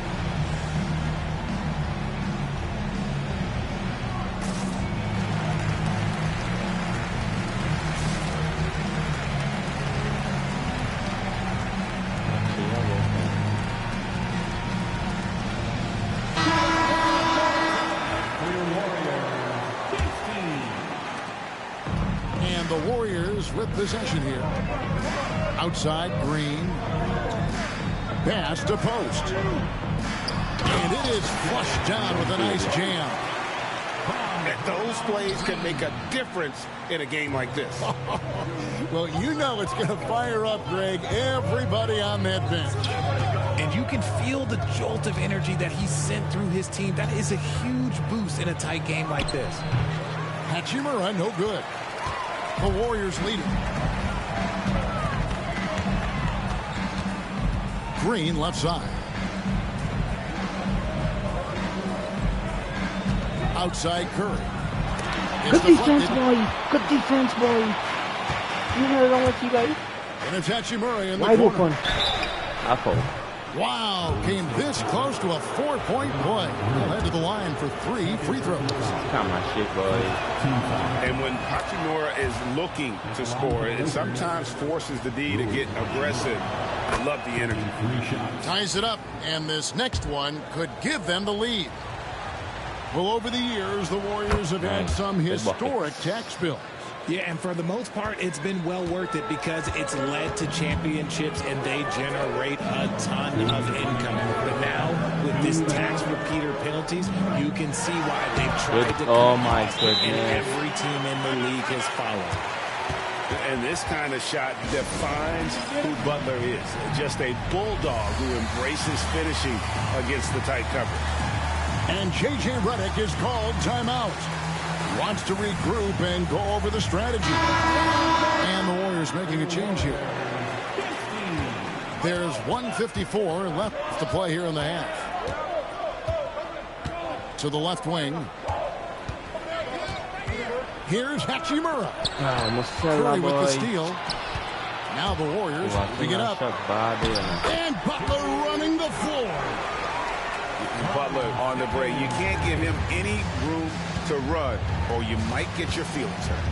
With possession here. Outside, Green. Pass to post. And it is flushed down with a nice jam. Those plays can make a difference in a game like this. Well, you know it's going to fire up, Greg, everybody on that bench. And you can feel the jolt of energy that he sent through his team. That is a huge boost in a tight game like this. Hachimura, no good. The Warriors leading. Green left side. Outside Curry. Good defense, boy. Good defense, boy. You know wrong with you guys? And it's Hachimura in the wide corner. open. Apple. Wow, came this close to a 4-point play. He'll head to the line for 3 free throws. Come on, shit, boy. And when Hachimura is looking to score, it sometimes forces the D to get aggressive. I love the energy. Ties it up, and this next one could give them the lead. Well, over the years, the Warriors have had some historic tax bills. Yeah, and for the most part, it's been well worth it because it's led to championships and they generate a ton of income. But now, with this tax repeater penalties, you can see why they've tried to and every team in the league has followed. And this kind of shot defines who Butler is. Just a bulldog who embraces finishing against the tight coverage. And J.J. Redick is called timeout. Wants to regroup and go over the strategy. And the Warriors making a change here. There's 1:54 left to play here in the half. To the left wing. Here's Hachimura. Curry with the steal. Now the Warriors moving it up. And Butler running the floor. Butler on the break. You can't give him any room to run, or you might get your feelings hurt.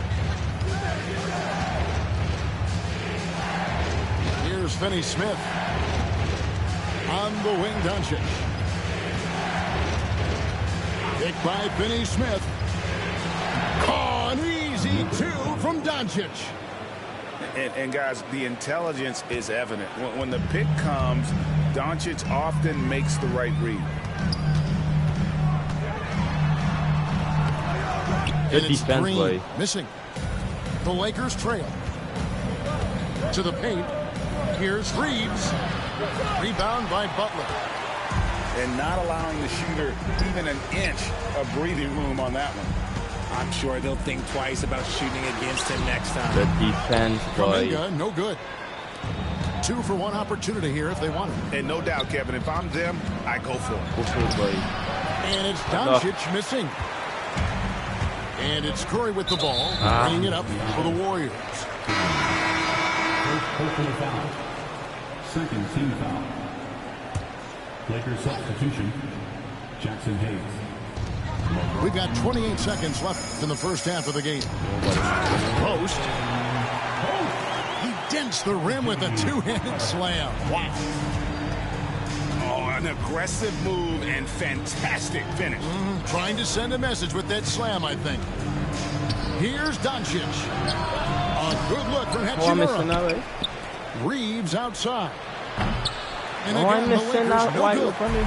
Here's Finney Smith. On the wing, Doncic. Picked by Finney Smith. Oh, an easy 2 from Doncic. And guys, the intelligence is evident. When the pick comes, Doncic often makes the right read. Good defense, boy. Missing. The Lakers trail. To the paint. Here's Reeves. Rebound by Butler. And not allowing the shooter even an inch of breathing room on that one. I'm sure they'll think twice about shooting against him next time. The defense, boy. Kuminga, no good. 2 for 1 opportunity here if they want it. And no doubt, Kevin, if I'm them, I go for it. Go for it, boy. And it's Doncic missing. And it's Curry with the ball, bringing it up for the Warriors. First personal foul. Second team foul. Lakers substitution, Jackson Hayes. We've got 28 seconds left in the first half of the game. Post. He dents the rim with a two-handed slam. Wow. Oh, an aggressive move and fantastic finish. Trying to send a message with that slam, I think. Here's Doncic. A good look from Hachimura. Reeves outside. And I'm missing out wide open.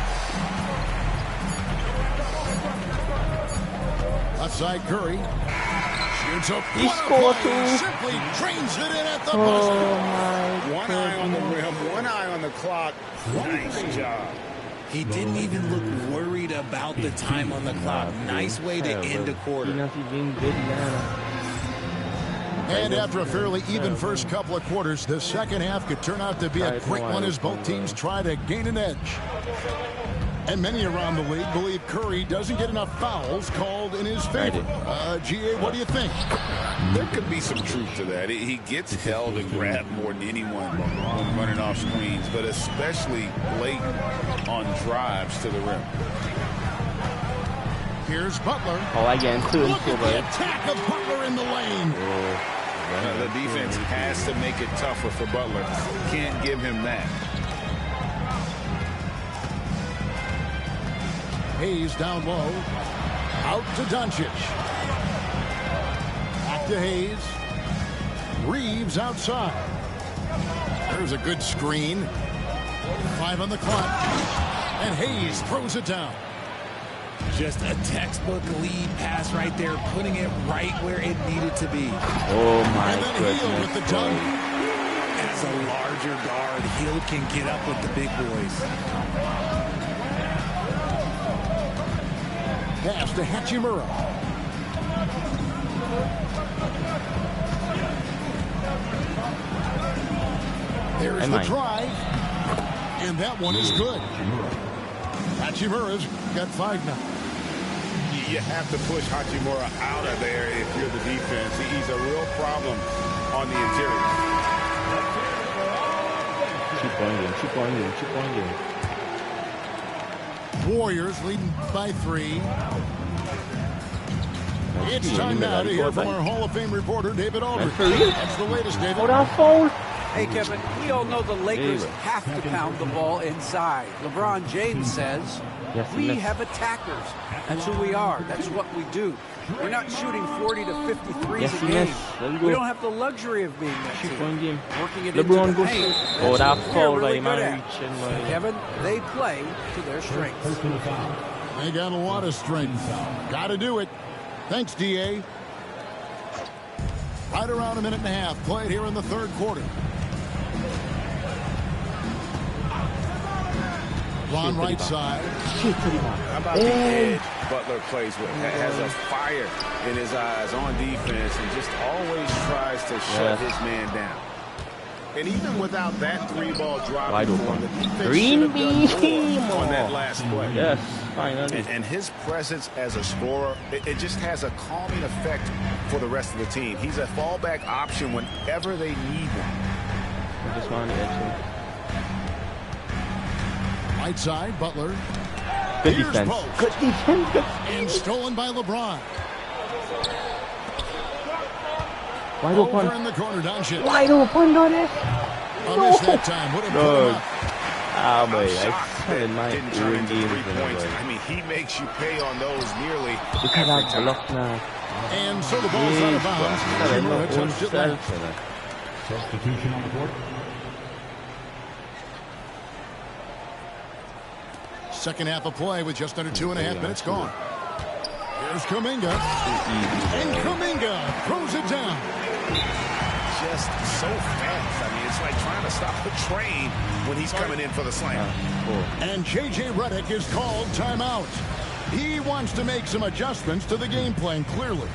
Outside Curry. Shoots up. He scored 2. Simply drains it in at the Oh buzzer. my One eye on the rim, one eye on the clock. Nice job. He didn't even look worried about the time on the clock. Nice way to end a quarter. And after a fairly even first couple of quarters, the second half could turn out to be a great one as both teams try to gain an edge. And many around the league believe Curry doesn't get enough fouls called in his favor. GA, what do you think? There could be some truth to that. He gets held and grabbed more than anyone when running off screens, but especially late on drives to the rim. Here's Butler. Oh, again, Look at the attack of Butler in the lane. The defense has to make it tougher for Butler. Can't give him that. Hayes down low. Out to Doncic. Back to Hayes. Reeves outside. There's a good screen. 5 on the clock. And Hayes throws it down. Just a textbook lead pass right there, putting it right where it needed to be. Oh my goodness. Hield with the dunk. As a larger guard, Hill can get up with the big boys. Pass to Hachimura. There's the drive. And that one is good. Hachimura's got 5 now. You have to push Hachimura out of there if you're the defense. He's a real problem on the interior. Keep going. Warriors leading by 3. It's time now to hear from our Hall of Fame reporter, David Aldridge. That's the latest, David. Hold on, foul. Hey, Kevin, we all know the Lakers have to pound the ball inside. LeBron James says, we have attackers. That's who we are. That's what we do. We're not shooting 40 to 53s a game. We don't have the luxury of being that team. Working it into the paint. Oh, that foul by Kevin, they play to their strengths. They got a lot of strength. Got to do it. Thanks, DA. Right around 1.5 minutes played here in the third quarter. On right side. How about the edge Butler plays with? Has a fire in his eyes on defense and just always tries to shut his man down. And even without that 3-ball drop, the defense should have done more on that last play. Yes, finally. And his presence as a scorer, it just has a calming effect for the rest of the team. He's a fallback option whenever they need one. I just wanted to get you. Right side, Butler. Good defense. Good defense. And stolen by LeBron. Wide open. Over in the corner, Doncic. Wide open, Doncic. Miss that time. Would have put him up. Ah, boy. I Didn't turn into 3 points. I mean, he makes you pay on those nearly every time. And so the ball's out of bounds. Hachimura touched it left. Substitution on the court. Second half of play with just under 2.5 minutes gone. Here's Kuminga. And Kuminga throws it down. just so fast. I mean, it's like trying to stop a train when he's coming in for the slam. And J.J. Redick is called timeout. He wants to make some adjustments to the game plan, clearly.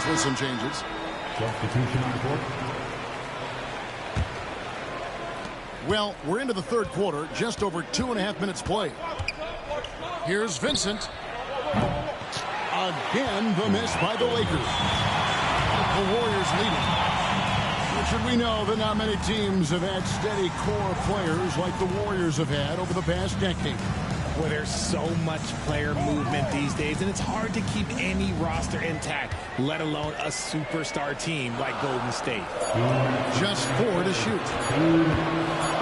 With some changes. Substitution on the court. Well, we're into the third quarter, just over 2.5 minutes played. Here's Vincent. Again, the miss by the Lakers. The Warriors leading. Richard, we know that not many teams have had steady core players like the Warriors have had over the past decade. Well, there's so much player movement these days, and it's hard to keep any roster intact, let alone a superstar team like Golden State. Just 4 to shoot.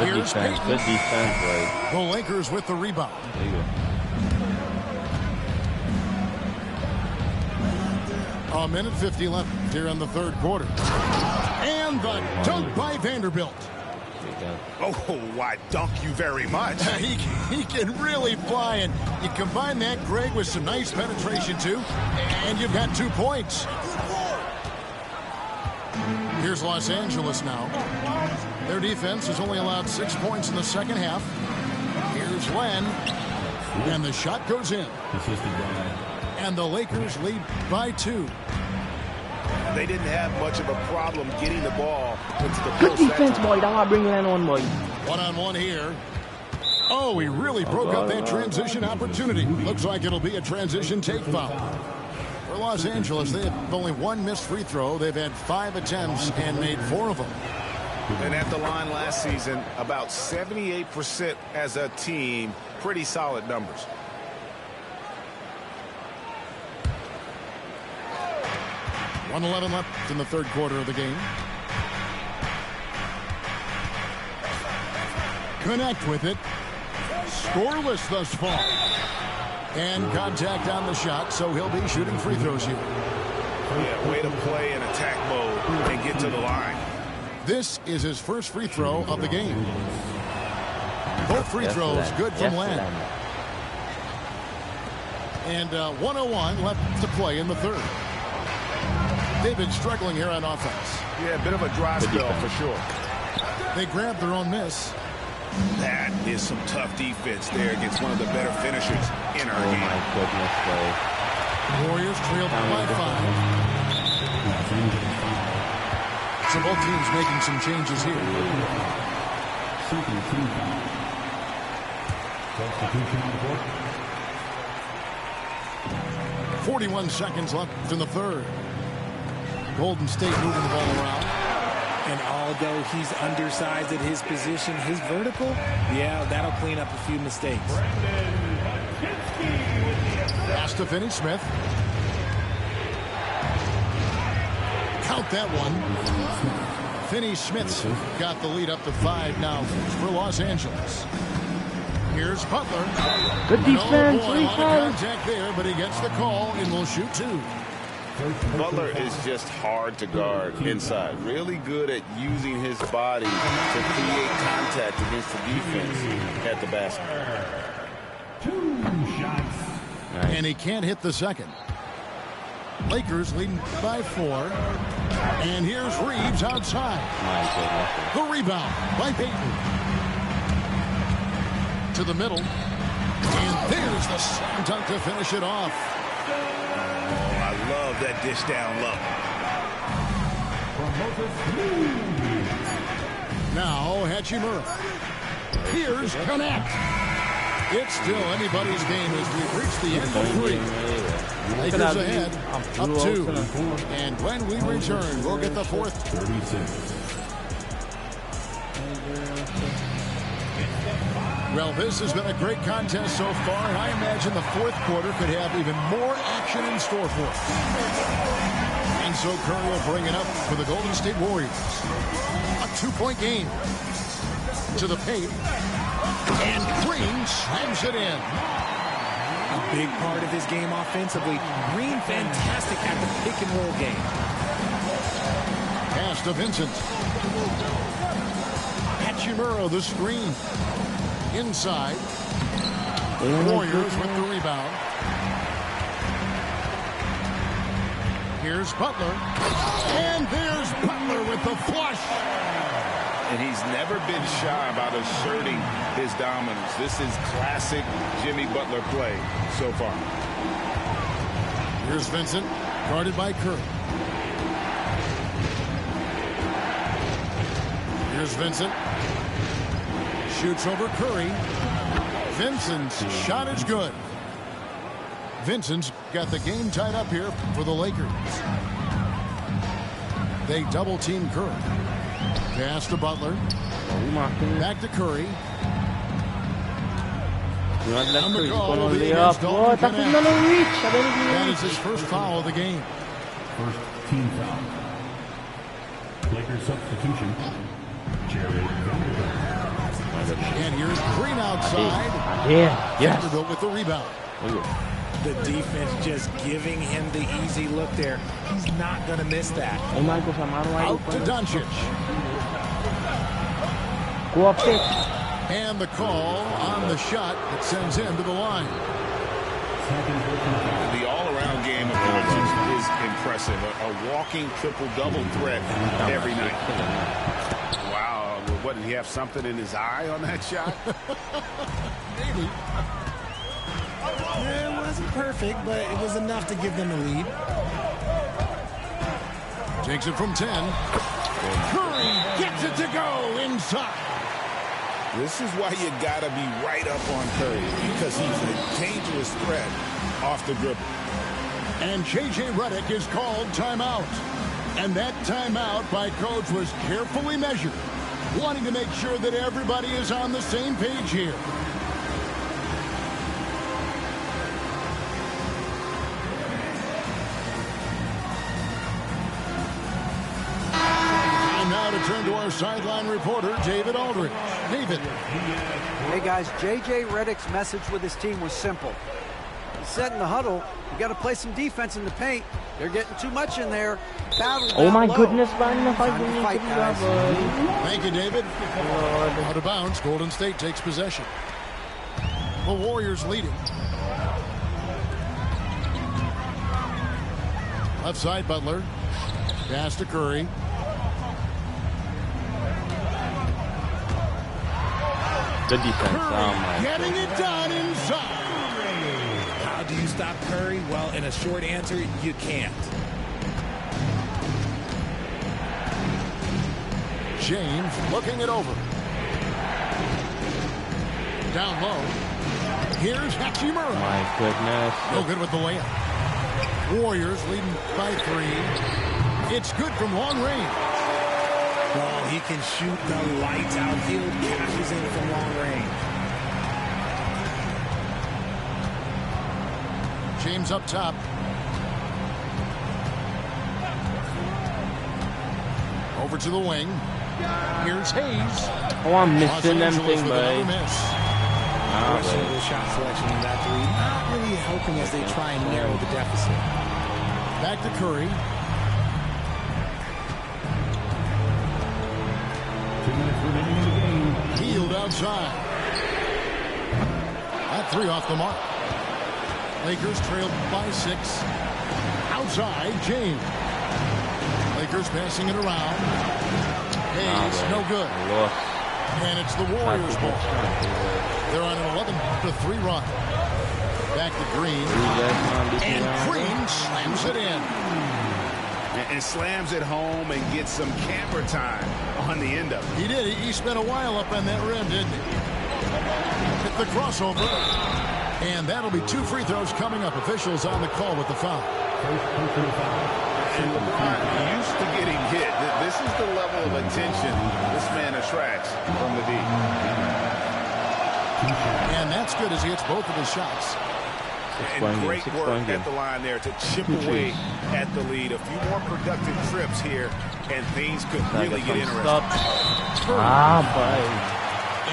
Here's Payton. Good defense, right? The Lakers with the rebound. There you go. A minute 50 left here in the third quarter. And the dunk by Vanderbilt. Oh, why, dunk you very much. He can really fly, and you combine that, Greg, with some nice penetration, too, and you've got 2 points. Here's Los Angeles now. Their defense has only allowed 6 points in the second half. Here's Len, and the shot goes in. And the Lakers lead by 2. They didn't have much of a problem getting the ball into the Good post. defense, boy. Don't bring Len on, boy. One-on-one here. Oh, he really broke up that transition opportunity. Looks like it'll be a transition take foul. For Los Angeles, they have only 1 missed free throw. They've had 5 attempts and made 4 of them. And at the line last season, about 78% as a team. Pretty solid numbers. .111 left in the third quarter of the game. Connect with it. Scoreless thus far. And contact on the shot, so he'll be shooting free throws here. Yeah, way to play in attack mode and get to the line. This is his first free throw of the game. Both free throws good from Len. And 1:01 left to play in the third. They've been struggling here on offense. Yeah, a bit of a dry spell for sure. They grabbed their own miss. That is some tough defense there against one of the better finishers in our game. Oh, my goodness, boy. Warriors trailed by 5. So both teams making some changes here. Second team foul. Substitution on the court. 41 seconds left in the third. Golden State moving the ball around. And although he's undersized at his position, his vertical, yeah, that'll clean up a few mistakes. Pass to Finney-Smith. Count that one. Finney-Smith's got the lead up to 5 now for Los Angeles. Here's Butler. Good defense, A lot of contact there, but he gets the call and will shoot 2. Butler is just hard to guard inside. Really good at using his body to create contact against the defense at the basket. 2 shots. Nice. And he can't hit the second. Lakers leading by 4. And here's Reeves outside. My goodness. The rebound by Payton. To the middle. And there's the slam dunk to finish it off. I love that dish down low. Now Hachimura. Here's Connect. It's still anybody's game as we've reached the end of 3. Lakers ahead, up 2. And when we return, we'll get the fourth. 36. Well, this has been a great contest so far, and I imagine the fourth quarter could have even more action in store for us. And so Curry will bring it up for the Golden State Warriors. A 2-point game. To the paint. And Green slams it in. A big part of his game offensively. Green fantastic at the pick and roll game. Pass to Vincent. Hachimura the screen. Inside. Warriors with the rebound. Here's Butler. And there's Butler with the flush. And he's never been shy about asserting his dominance. This is classic Jimmy Butler play so far. Here's Vincent, guarded by Curry. Here's Vincent. Shoots over Curry. Vincent's shot is good. Vincent's got the game tied up here for the Lakers. They double team Curry. Pass to Butler. Back to Curry. On the call will be against Dalton Kenneth. That is his first foul of the game. First team foul. Lakers substitution. Jared Vanderbilt. And here's Green outside. Yes. Vanderbilt with the rebound. The defense just giving him the easy look there. He's not going to miss that. Out to Doncic. Go up there. And the call on the shot that sends him to the line. The all-around game of Doncic is impressive. A walking triple-double threat every night. Wow. What, did he have something in his eye on that shot? Maybe. Yeah, it wasn't perfect, but it was enough to give them a lead. Takes it from 10. Curry gets it to go inside. This is why you got to be right up on Curry, because he's a dangerous threat off the dribble. And J.J. Redick is called timeout. And that timeout by coach was carefully measured, wanting to make sure that everybody is on the same page here. Now to turn to our sideline reporter, David Aldridge. David. Hey, guys, J.J. Redick's message with his team was simple. He said in the huddle, you got to play some defense in the paint. They're getting too much in there. Oh, my goodness, man. Fight, guys. Thank you, David. Out of bounds, Golden State takes possession. The Warriors leading. Left side, Butler. Pass to Curry. The defense. Curry getting it done inside. How do you stop Curry? Well, in a short answer, you can't. James looking it over. Down low. Here's Hachimura. My goodness. No good with the layup. Warriors leading by 3. It's good from long range. Oh, he can shoot the lights out. Hill cashes in from long range. James up top. Over to the wing. Here's Hayes. Oh, I'm missing them thing, buddy. Questionable shot selection in that three. Not really helping as they try and narrow the deficit. Back to Curry. 2 minutes remaining in the game. Healed outside. That 3 off the mark. Lakers trailed by 6. Outside, James. Lakers passing it around. Hayes, no good. And it's the Warriors' ball. They're on an 11-3 run. Back to Green. And Green slams it in. And slams it home and gets some camera time on the end of it. He did. He spent a while up on that rim, didn't he? Hit the crossover. And that'll be 2 free throws coming up. Officials on the call with the foul. And LeBron used to getting hit. This is the level of attention this man attracts from the D. And that's good as he hits both of his shots. And great work at the line there to chip away at the lead. A few more productive trips here, and things could really get interesting.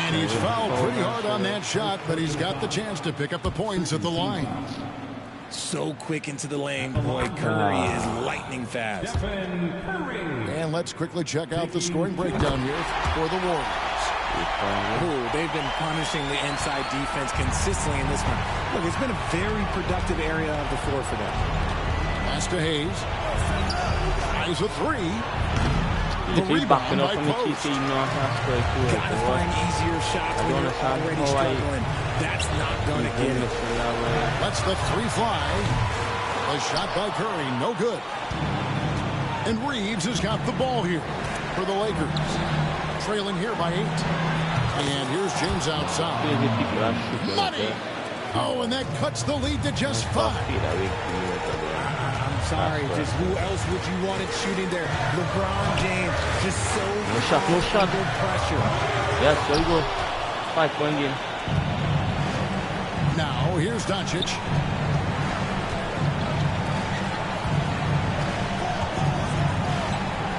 And he's fouled pretty hard on that shot, but he's got the chance to pick up the points at the line. So quick into the lane. Boy, Curry is lightning fast. And let's quickly check out the scoring breakdown here for the Warriors. Ooh, they've been punishing the inside defense consistently in this one. Look, it's been a very productive area of the floor for them. Pass to Hayes. Eyes a three. If he's backing up from the key, you know how to score through it. Gotta find easier shots when you're already struggling. That's not going to get it. Lets the three fly. A shot by Curry, no good. And Reeves has got the ball here for the Lakers. Trailing here by 8. And here's James outside. Money! Oh, and that cuts the lead to just 5. I'm sorry, just who else would you want it shooting there? LeBron James, just so no shot. under pressure. Yes, there you go. 5-point game. Now, here's Doncic.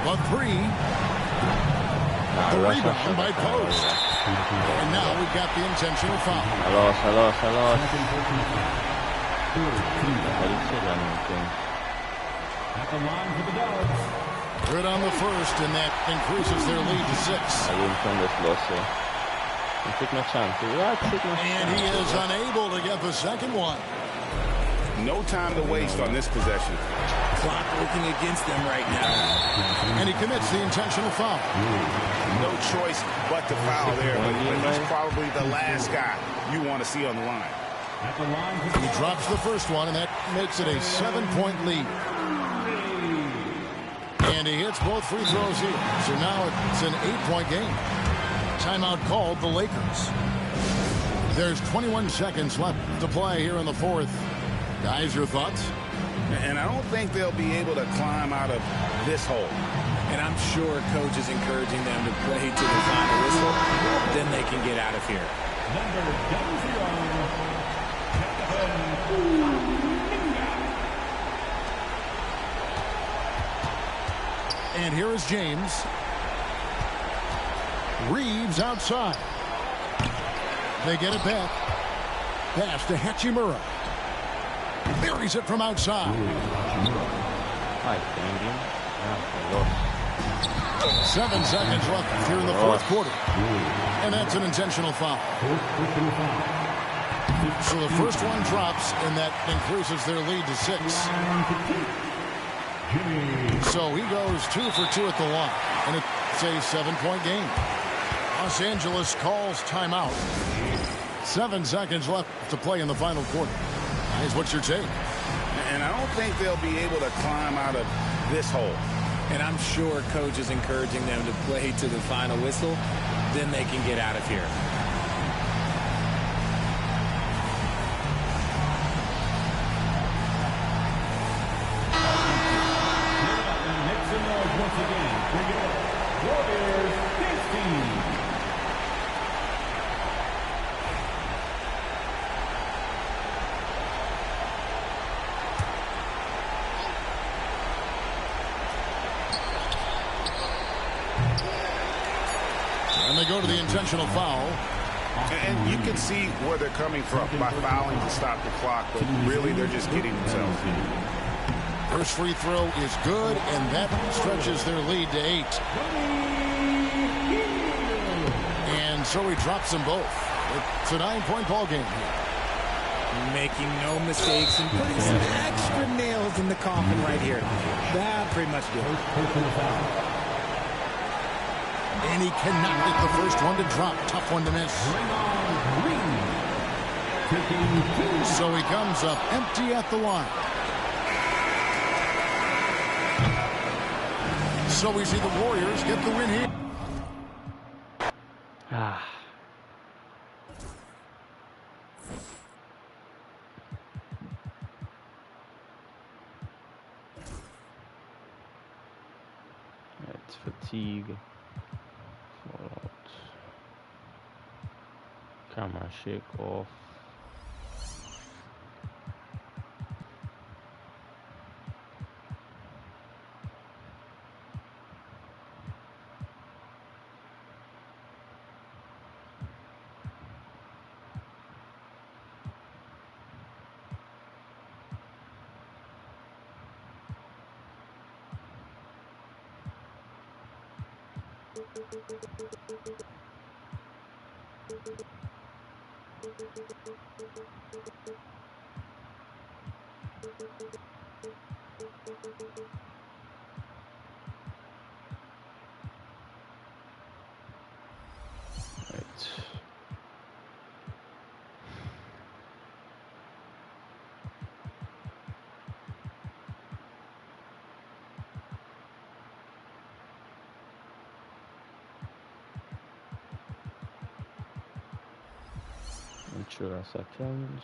The three. The rebound by Post. And now we've got the intentional foul. I lost. At the line for the Dogs. Good on the first, and that increases their lead to 6. I didn't from this loss, so I took my chance. And he is unable to get the second one. No time to waste on this possession. Clock working against them right now. And he commits the intentional foul. No choice but to foul there, but he's probably the last guy you want to see on the line. At the line for He drops the first one, and that makes it a 7-point lead. And he hits both free throws here. So now it's an 8-point game. Timeout called the Lakers. There's 21 seconds left to play here in the fourth. Guys, your thoughts? And I don't think they'll be able to climb out of this hole. And I'm sure coach is encouraging them to play to the final whistle. Then they can get out of here. number 00. And here is James. Reeves outside. They get it back. Pass to Hachimura. Buries it from outside. 7 seconds left here in the fourth quarter. And that's an intentional foul. So the first one drops, and that increases their lead to 6. So he goes 2 for 2 at the line, and it's a 7-point game. Los Angeles calls timeout. 7 seconds left to play in the final quarter. Guys, what's your take? And I don't think they'll be able to climb out of this hole. And I'm sure coach is encouraging them to play to the final whistle. Then they can get out of here. And they go to the intentional foul. And you can see where they're coming from by fouling to stop the clock, but really they're just getting themselves in. First free throw is good, and that stretches their lead to 8. And so he drops them both. It's a 9-point ball game here. Making no mistakes and putting some extra nails in the coffin right here. That pretty much did it. And he cannot get the first one to drop. Tough one to miss. So he comes up empty at the line. So we see the Warriors get the win here. It's fatigue. Camera shake off. Sure, seconds.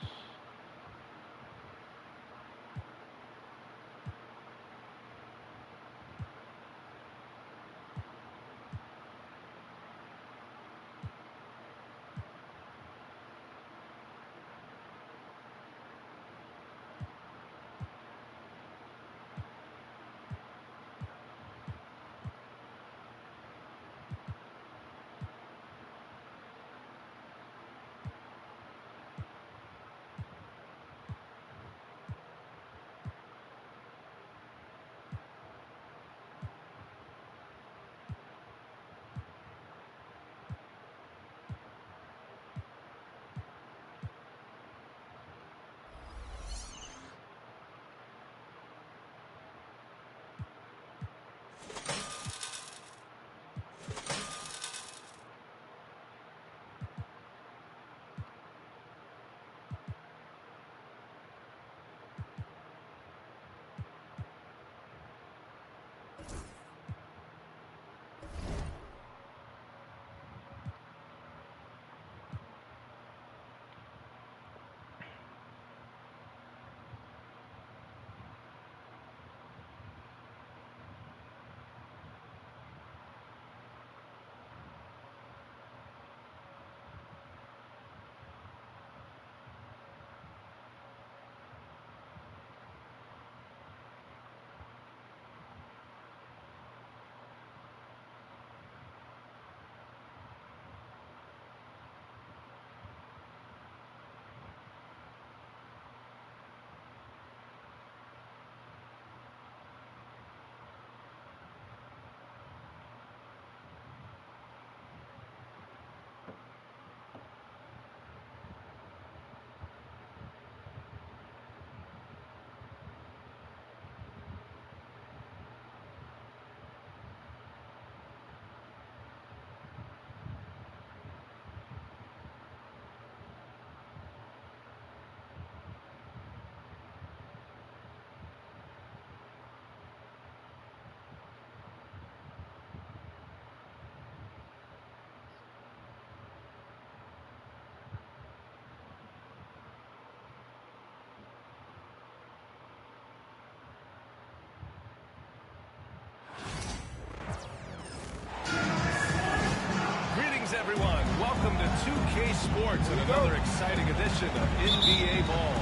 Everyone, welcome to 2K Sports and another exciting edition of NBA Ball.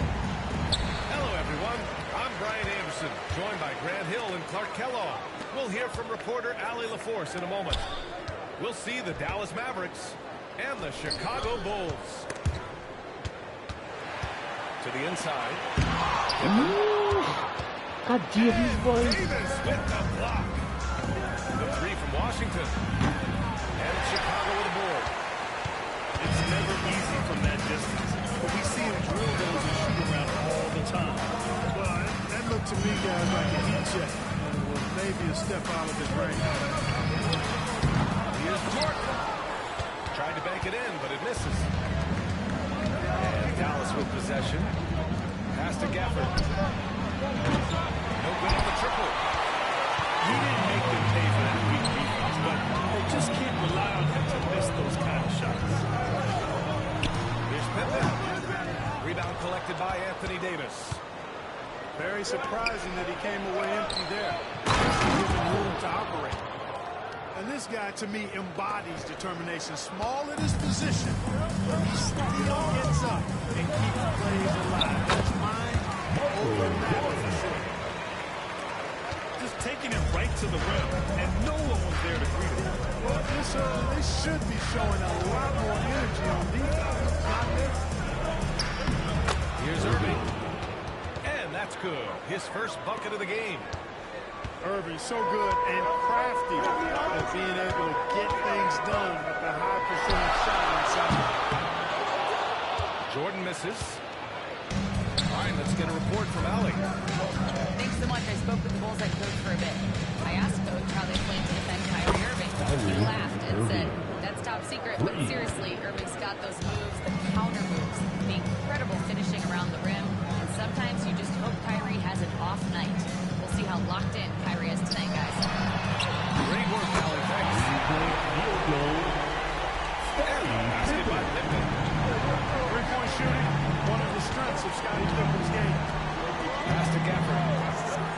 Hello everyone, I'm Brian Anderson, joined by Grant Hill and Clark Kellogg. We'll hear from reporter Allie LaForce in a moment. We'll see the Dallas Mavericks and the Chicago Bulls. To the inside. God damn these boys. Davis with the block. The three from Washington. And Chicago with a board. It's never easy from that distance, but we see him drill those and shoot around all the time. Well, that looked to me, guys, like a heat check. And it was maybe a step out of his range. Here's Jordan. Tried to bank it in, but it misses. And Dallas with possession. Pass to Gafford. No good on the triple. He didn't make them pay for that weak defense, but they just can't rely on him to miss those kind of shots. Here's Pippen. Rebound collected by Anthony Davis. Very surprising that he came away empty there. Giving room to operate. And this guy, to me, embodies determination. Small in his position, but he still gets up and keeps plays alive. That's mind over matter for sure. Just taking it right to the rim, and no one was there to greet him. Well, they should be showing a lot more energy on defense. Not this. Here's Irving. And that's good. His first bucket of the game. Irving so good and crafty at being able to get things done with a high percentage shot inside. Jordan misses. All right, let's get a report from Allie. Thanks so much. I spoke with the Bullseye coach for a bit. I asked Coach how they plan to defend Kyrie Irving. He laughed and said, "That's top secret, but seriously, Irving's got those moves, the counter moves, the incredible finishing around the rim, and sometimes you just hope Kyrie has an off night." We'll see how locked in Kyrie is tonight, guys. Great work, Allie. Thanks. Basket by Pippen. Three-point shooting, one of the strengths of Scottie Pippen's game. Pass to Gafford.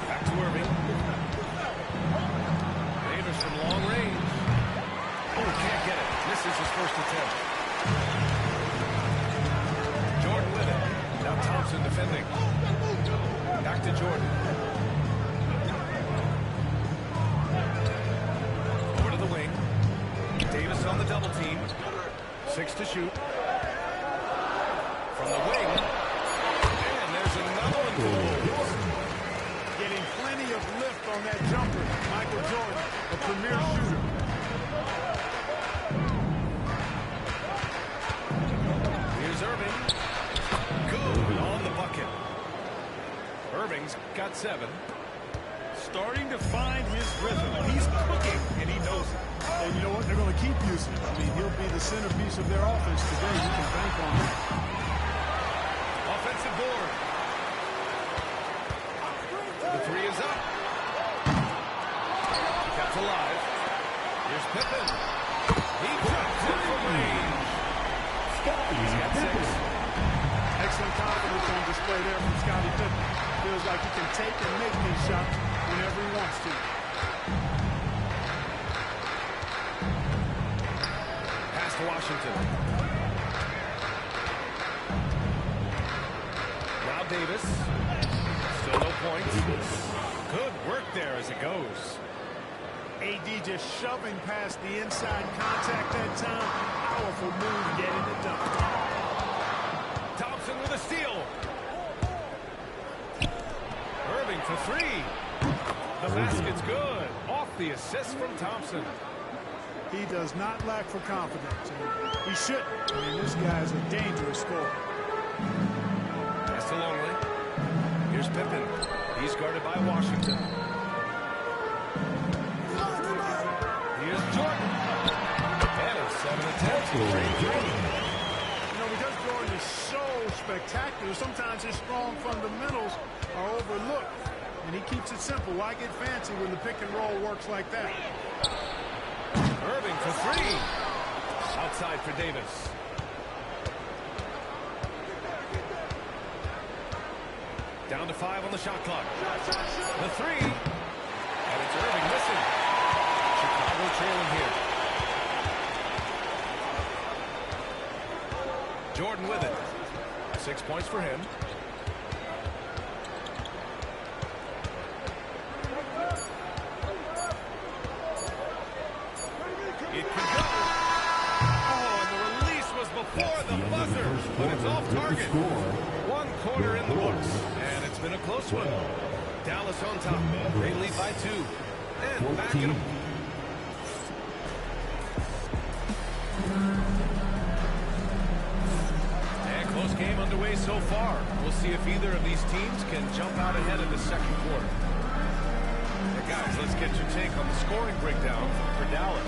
Back to Irving. Davis from long range. Oh, can't get it. Misses his first attempt. Jordan with it. Now Thompson defending. Back to Jordan. Over to the wing. Davis on the double team. 6 to shoot. From the wing. And there's another one for the Wolves. Getting plenty of lift on that jumper. Michael Jordan, a premier shooter. Here's Irving. Good on the bucket. Irving's got 7. Starting to find his rhythm. He's cooking, and he knows it. And you know what? They're going to keep using him. I mean, he'll be the centerpiece of their offense today. You can bank on that. Offensive board. The 3 is up. Kept alive. Here's Pippen. He drops it from range. He's got 6. Excellent confidence on display there from Scottie Pippen. Feels like he can take and make these shots whenever he wants to. Pass to Washington. Now Davis. Still no points. Good work there as it goes. AD just shoving past the inside contact that time. Powerful move getting it done. Thompson with a steal. Irving for 3. The basket's good. Off the assist from Thompson. He does not lack for confidence. He shouldn't. I mean, this guy's a dangerous scorer. Pass to Longley. Here's Pippen. He's guarded by Washington. Here's Jordan. And a 7 attempts. You know, because Jordan is so spectacular, sometimes his strong fundamentals are overlooked. And he keeps it simple. Why get fancy when the pick and roll works like that? Irving for 3. Outside for Davis. Down to 5 on the shot clock. The 3. And it's Irving missing. Chicago trailing here. Jordan with it. 6 points for him. It could go. Oh, and the release was before the buzzer, but it's off target. 1 quarter in the books, and it's been a close one. Dallas on top. They lead by 2. And back in. And close game underway so far. We'll see if either of these teams can jump out ahead in the second quarter. Hey guys, let's get your take on the scoring breakdown for Dallas.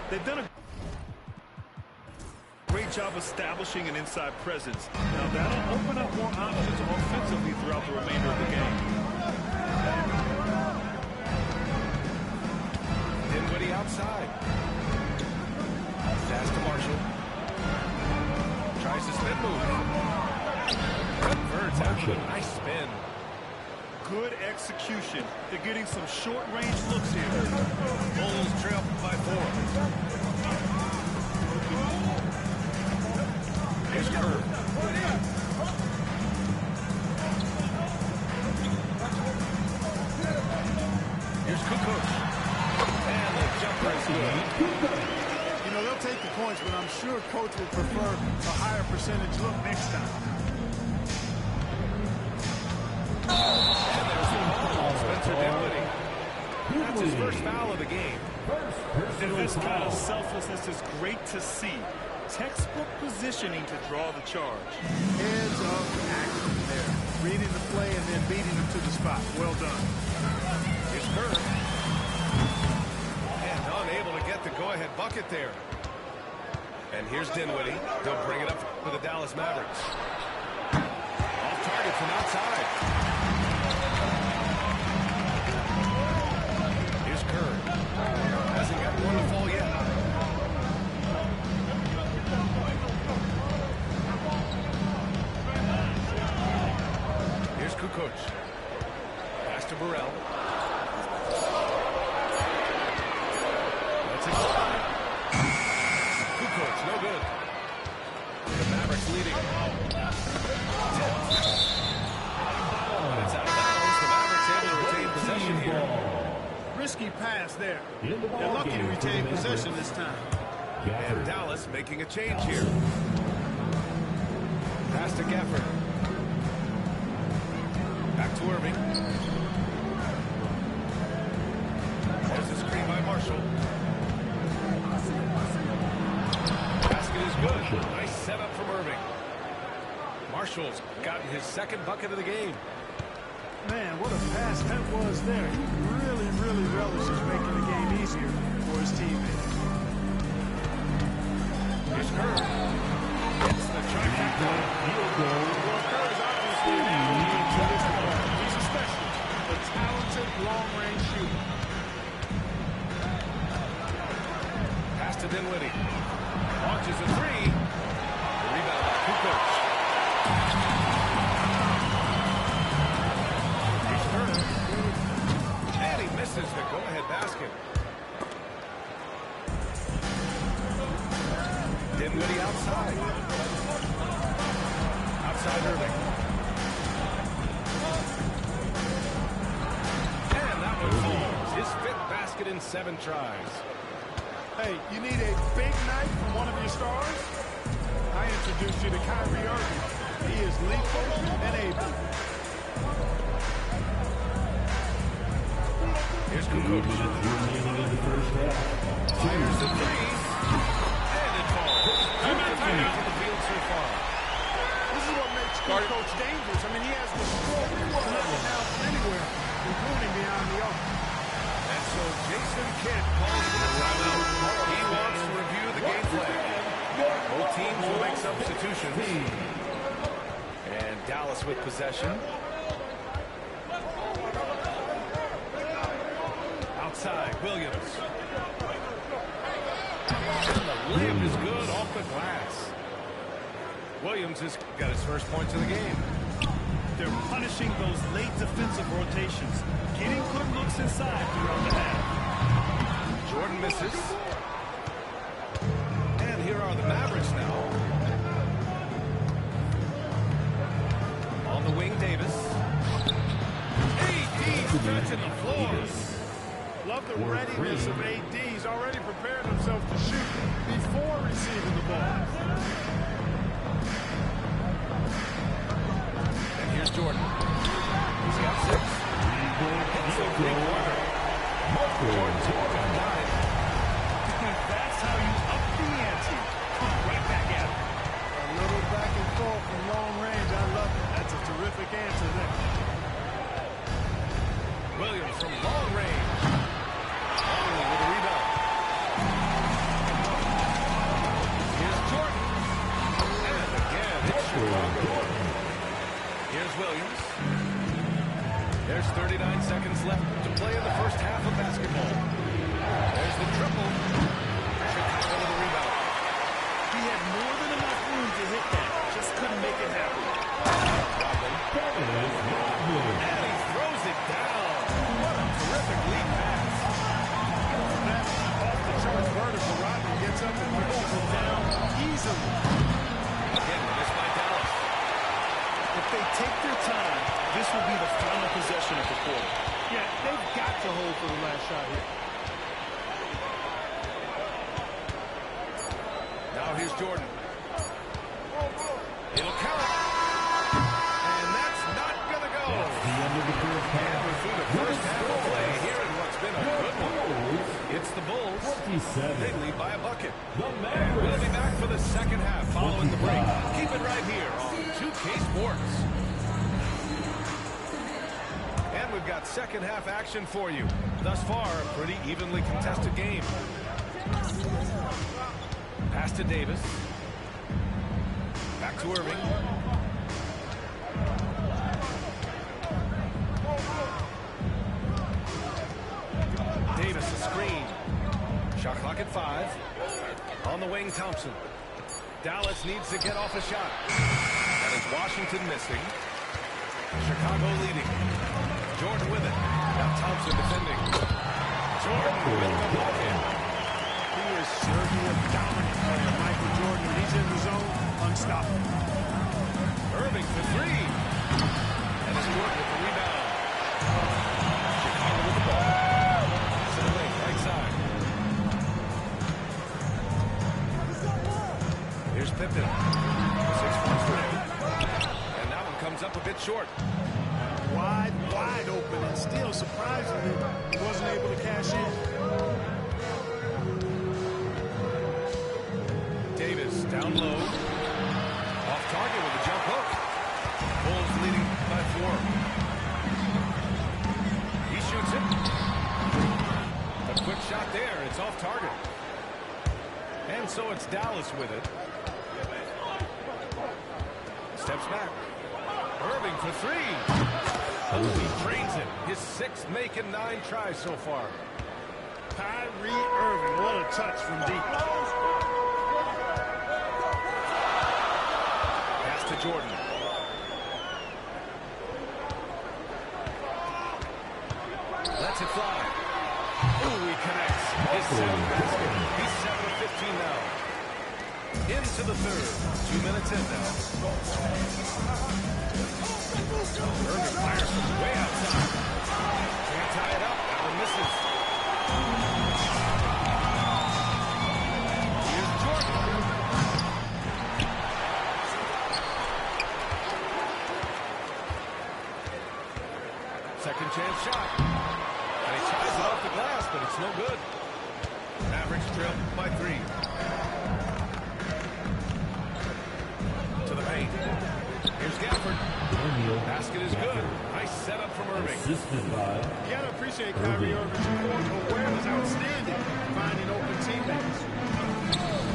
They've done a great job establishing an inside presence. Now that'll open up more options offensively throughout the remainder of the game. Dinwiddie outside. Pass to Marshall. Tries to spin move. Converts after a nice spin. Good execution. They're getting some short-range looks here. Bulls trail by 4. Here's Kerr. Here's Kukoc. And the jumper is good. You know, they'll take the points, but I'm sure coach would prefer a higher percentage look next time. And there's the ball. Spencer Dinwiddie. That's his first foul of the game. And this kind of selflessness is great to see. Textbook positioning to draw the charge. Heads up action there. Reading the play and then beating him to the spot. Well done. Here's Kerr. And unable to get the go-ahead bucket there. And here's Dinwiddie. They'll bring it up for the Dallas Mavericks. Off target from outside. Here's Kerr. Hasn't got one to fall yet. Here's Kukoc. Pass to Burrell. That's it. Kukoc, no good. The Mavericks leading. But it's out of bounds. The Mavericks able to retain possession here. Risky pass there. They're lucky to retain possession this time. And Dallas making a change here. Pass to Gafford. Back to Irving. There's the screen by Marshall. Basket is good. Nice setup from Irving. Marshall's gotten his second bucket of the game. Man, what a pass that was there. He really, really relishes making the game easier for his teammates. Here's Kerr. It's the trifecta. Well, Kerr is obviously an athlete to this point. He's a specialist, a talented long-range shooter. Pass to Dinwiddie. Launches a three. The rebound by Kukoc. Here's Kerr. And he misses the go-ahead basket. Dinwiddie outside. Outside Irving. And that one falls. His fifth basket in 7 tries. Hey, you need a big night from one of your stars? I introduced you to Kyrie Irving. He is lethal and able. Here's Kukoc. Fires the three. And it falls. Time out for the field so far. This is what makes Kukoc dangerous. I mean, he has the score level now from anywhere, including beyond the arc. And so Jason Kidd calls for the timeout. He wants to review the game plan. Both teams will make substitutions. And Dallas with possession. Outside, Williams. And the layup is good off the glass. Williams has got his first points of the game. They're punishing those late defensive rotations, getting good looks inside throughout the half. Jordan misses. And here are the Mavericks now. On the wing, Davis. AD stretching the floor. Love the readiness of AD. He's already prepared himself to shoot before receiving the ball. And here's Jordan. He's got 6. Hits a three-pointer. Jordan's got 9. That's how you up the ante. Right back at it. A little back and forth from long range. I love it. That's a terrific answer there. Williams from long range. Longley with a rebound. Here's Jordan. And again, it's Chicago. Here's Williams. There's 39 seconds left to play in the first half of basketball. There's the triple. Chicago with a rebound. He had more than enough room to hit that. Just couldn't make it happen. And he throws it down. What a terrific lead pass. That's off the charts vertical. Rodman gets up and pushes it down easily. Again, missed by Dallas. If they take their time, this will be the final possession of the quarter. Yeah, they've got to hold for the last shot here. Now here's Jordan. It'll count. And that's not going to go. And we're through the first half of play here in what's been a It's the Bulls. 27. They lead by a bucket. The We'll Mavericks. be back for the second half following the break. Keep it right here on 2K Sports. And we've got second half action for you. Thus far, a pretty evenly contested game. Pass to Davis. Back to Irving. Davis, a screen. Shot clock at 5. On the wing, Thompson. Dallas needs to get off a shot. That is Washington missing. Chicago leading. Jordan with it. Now Thompson defending. Jordan with the bucket. He is certainly a dominant player. Michael Jordan, when he's in the zone, unstoppable. Irving for 3. And it's Jordan with the rebound. Chicago with the ball. Center lane, right side. Here's Pippen. 6 points for him. And that one comes up a bit short. Wide open, and still surprisingly, he wasn't able to cash in. Davis down low. Off target with a jump hook. Bulls leading by 4. He shoots it. A quick shot there. It's off target. And so it's Dallas with it. Steps back. Irving for 3. He drains it. His 6th make and 9 tries so far. Kyrie Irving, what a touch from deep. Pass to Jordan. Lets it fly. Ooh, he connects. His 7th basket. He's 7 of 15 now. Into the 3rd. 2 minutes in now. Irving fires from way outside. Can't tie it up. That one misses. Here's Jordan. Second chance shot. And he tries it off the glass, but it's no good. Mavericks trail by 3. To the paint. Here's Gafford. Basket is good. Nice setup from Irving. Assisted by You got to appreciate Kyrie Irving's court awareness, outstanding, finding open teammates.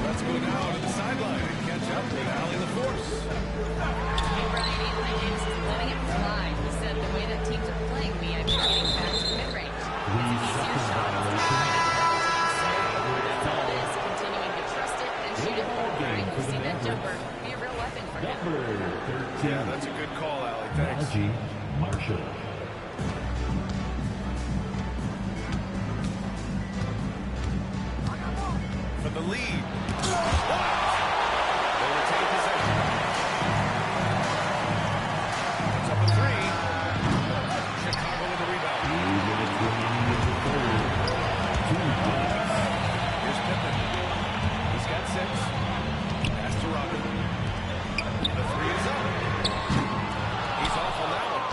Let's go now to the sideline and catch up with Allie LaForce. Hey, Brian, Anthony Davis is letting it fly. He said the way that teams are playing me, I've been getting back to the mid-range. Continuing to trust it and shoot it more. Right? You see that jumper be a real weapon for him. number 13. Yeah, that's a good call, Allie. Thanks. Najee Marshall. For the lead. They retain possession. It's up a 3. Chicago with the rebound. Here's Pippen. He's got 6. Pass to Robin. The 3 is up. He's off on that one.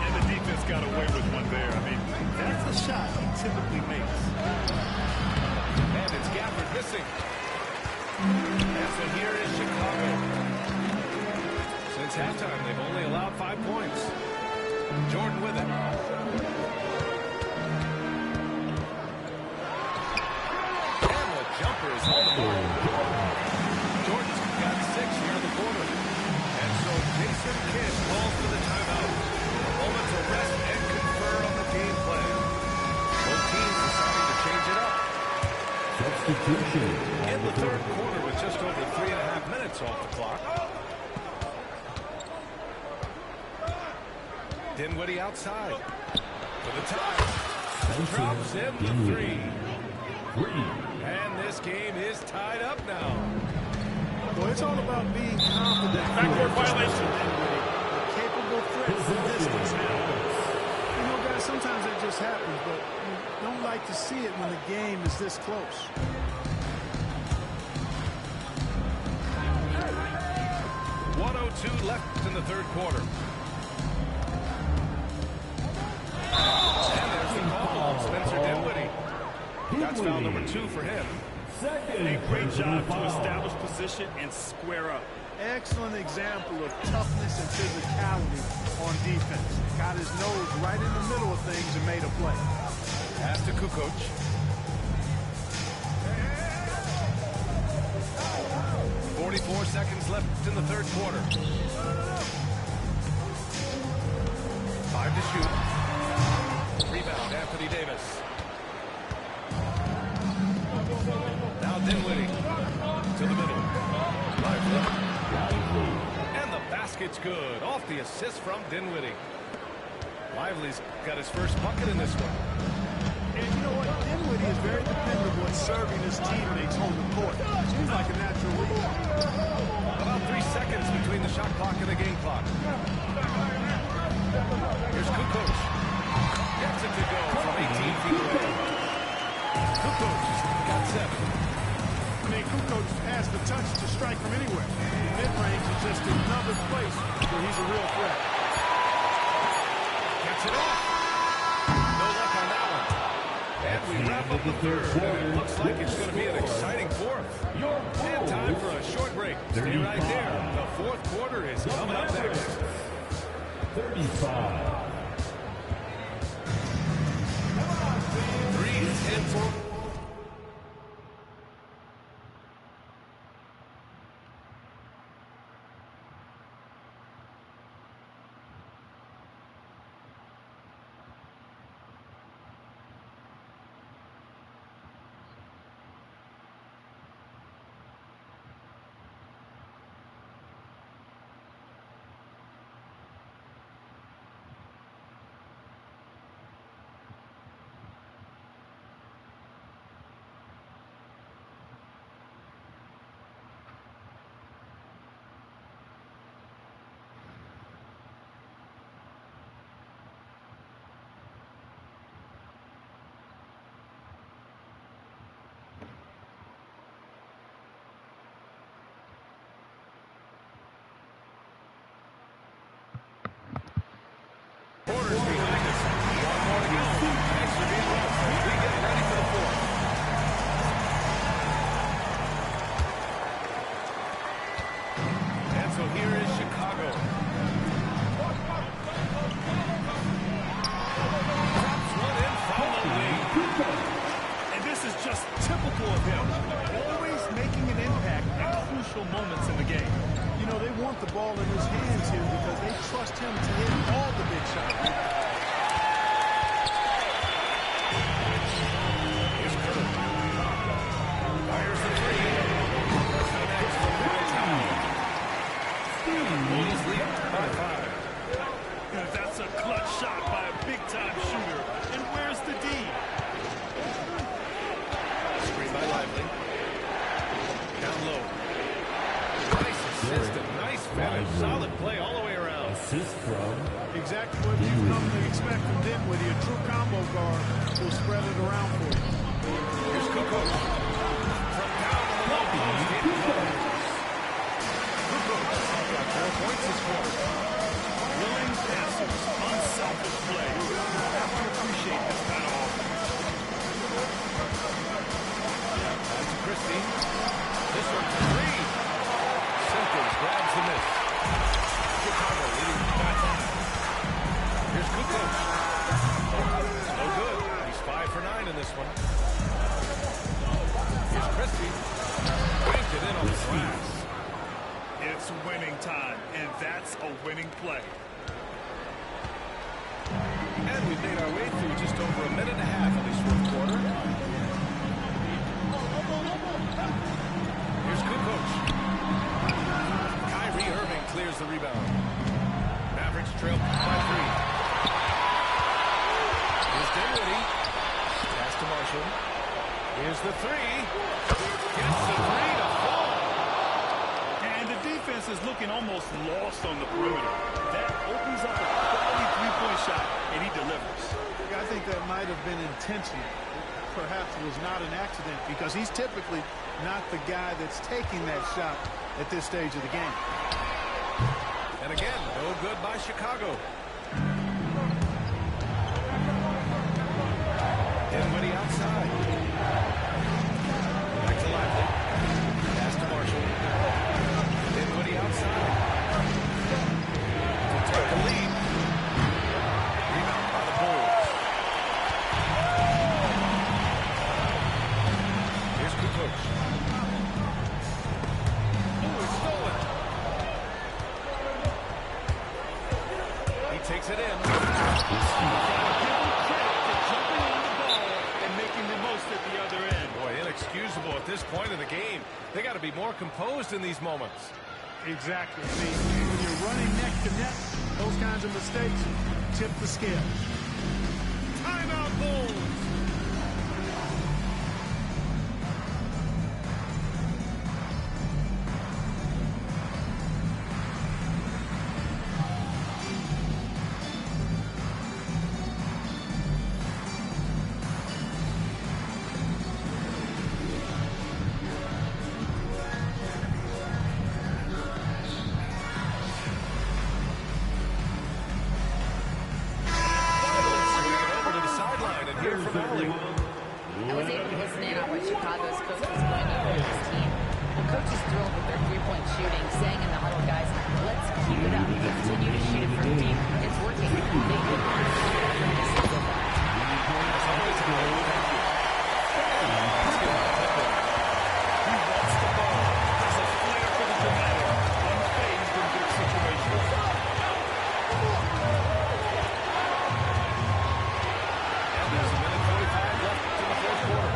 And the defense got away with one there. I mean, that's the shot he typically makes. And it's Gafford missing. And so here is Chicago. Since halftime, they've only allowed 5 points. Jordan with it. And the jumper is on the board. Jordan's got 6 here in the quarter. And so Jason Kidd calls for the timeout. A moment to rest and confer on the game plan. Both teams deciding to change it up. Substitution. In the 3rd quarter with just over 3.5 minutes off the clock. Dinwiddie outside. For the tie. Drops in the 3. And this game is tied up now. Well, it's all about being confident. Backboard violation. A capable threat from distance now. You know, guys, sometimes that just happens, but you don't like to see it when the game is this close. .02 left in the 3rd quarter. And there's the call on Spencer Dinwiddie. That's foul number 2 for him. A great job to establish position and square up. Excellent example of toughness and physicality on defense. Got his nose right in the middle of things and made a play. Pass to Kukoc. 44 seconds left in the third quarter. 5 to shoot. Rebound, Anthony Davis. Now Dinwiddie to the middle. Lively. And the basket's good. Off the assist from Dinwiddie. Lively's got his first bucket in this one. And you know what? Dinwiddie is very dependable at serving his teammates on the court. Seems like a natural leader. About 3 seconds between the shot clock and the game clock. Here's Kukoc. Gets it to go from 18 feet away. Kukoc got 7. I mean, Kukoc has the touch to strike from anywhere. Mid-range is just another place where he's a real threat. Gets it off. No luck on that one. And we wrap up the third. It looks like it's going to be an exciting fourth. And time for a short break. Stay right there. The fourth quarter is coming up next. 35. 3 is in for. Quarters behind us. 1 more to go. Thanks for being with us as we get ready for the fourth. And so here is Chicago. Drops one in from the wing. And this is just typical of him. Always making an impact at crucial moments in the game. You know, they want the ball in his hands here because they trust him to hit all the big shots. Here's Kerr. Fires the 3. Connects from downtown. Bulls lead by 5. That's a clutch shot by a big-time shooter. And where's the D? Screen by Lively. Down low. Nice assist and nice finish. Solid play all the way around. Assist from Exactly what you've come to expect from Dinwiddie. A true combo guard will spread it around for you. Here's Kukoc. From down on the low post. Kukoc got 4 points this quarter. Willing passers, unselfish play. I appreciate this kind of offense. Back to Christie. This one for 3. Simpkins grabs the miss. Chicago leading by 5. Here's Kukoc. No good. He's 5 for 9 in this one. Here's Christie. Banked it in on the glass. It's winning time, and that's a winning play. And we've made our way through just over a minute and a half of this fourth quarter. Here's Kukoc. Kyrie Irving clears the rebound. Mavericks trail by 3. Here's Dinwiddie. Pass to Marshall. Here's the 3. Gets the 3 to fall. And the defense is looking almost lost on the perimeter. That opens up a quality three-point shot, and he delivers. I think that might have been intentional. Perhaps it was not an accident because he's typically not the guy that's taking that shot at this stage of the game. And again, no good by Chicago. Dinwiddie outside. takes it in. Give him credit for jumping on the ball and making the most at the other end. Boy, inexcusable at this point of the game. They got to be more composed in these moments. Exactly. I mean, when you're running neck to neck, those kinds of mistakes tip the scale. Timeout, Bulls. I was able to listen in on what Chicago's coach was going over with his team. The coach is thrilled with their three-point shooting, saying in the huddle, guys, let's keep it up. Continue to shoot it from deep. It's working. They did so far. He wants the ball. Has a flair for the dramatic. Unfazed in big situations. There's a minute 45 left in the fourth quarter.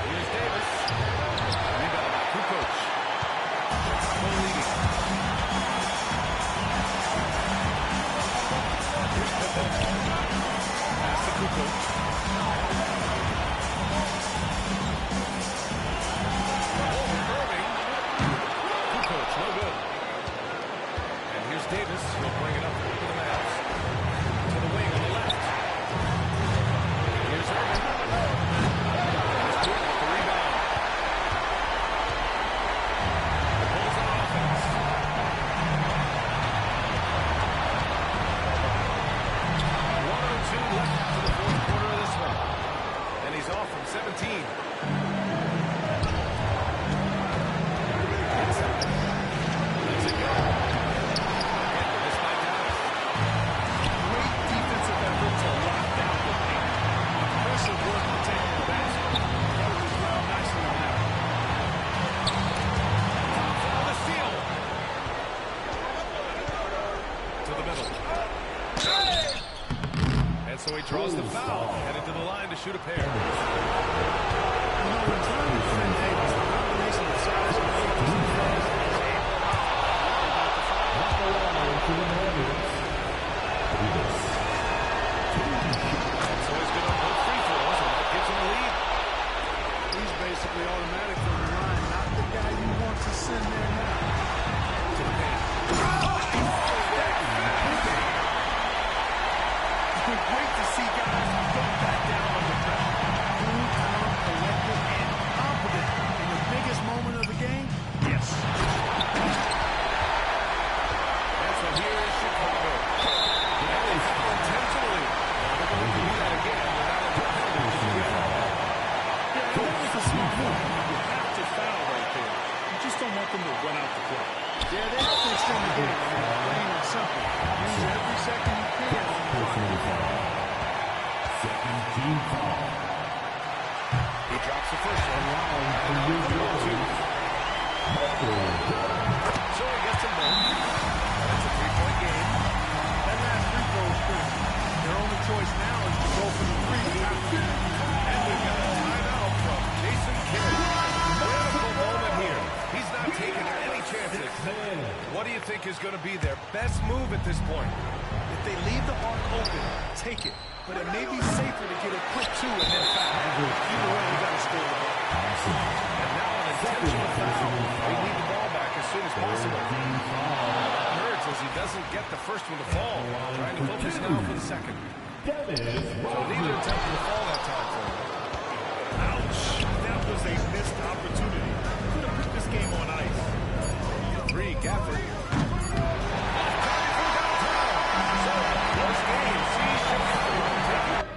Here's Davis. Rebound. Kukoc. Still leading. Here's Pippen. Pass to Kukoc. Over Irving. Kukoc, no good. And here's Davis. He'll bring it up for the Mavs. To the wing on the left. Here's Irving. Here's Stewart with the rebound. The Bulls on offense. 1:02 left to the fourth quarter of this one. And he's off from 17. Inside. Lets it go. Again, missed by Dallas. Great defensive effort to lock down the paint. Impressive work to take the basket. Covered his ground nicely on that. For the steal. To the middle. And so he draws the foul. Headed to the line to shoot a pair. You know, when trying to defend Davis, the combination of size and weight is too fast. So he's good on both free throws, and that gives him a lead. He's basically automatic from the line, not the guy you want to send there now. To the paint. Great to see guys don't back down under pressure. Cool, calm, collected, and confident in the biggest moment of the game. Yes. And so here is Chicago. And they foul intentionally. They're going to do that again without a penalty. Yeah, that was a smart move. You have to foul right there. You just don't want them to run out the clock. Yeah, they have to extend the game. Plain and simple. Use every second you can on the clock. Second team foul. He drops the first one. So he gets them both. That's a three-point game. That last free throw is critical. Their only choice now is to go for the three. And we've got a timeout from Jason Kidd. Critical moment here. He's not taking any chances. What do you think is going to be their best move at this point? If they leave the arc open, take it. But it may be safer to get a quick two and then foul. Either way, you got to score the ball. And now an intentional foul. They need the ball back as soon as possible. Hurts as he doesn't get the first one to fall. Trying to focus now for the second. So neither attempted to fall that time for him. Ouch. That was a missed opportunity. Could have put this game on ice. Three, Gafford. So, close game. Sees Chicago take it.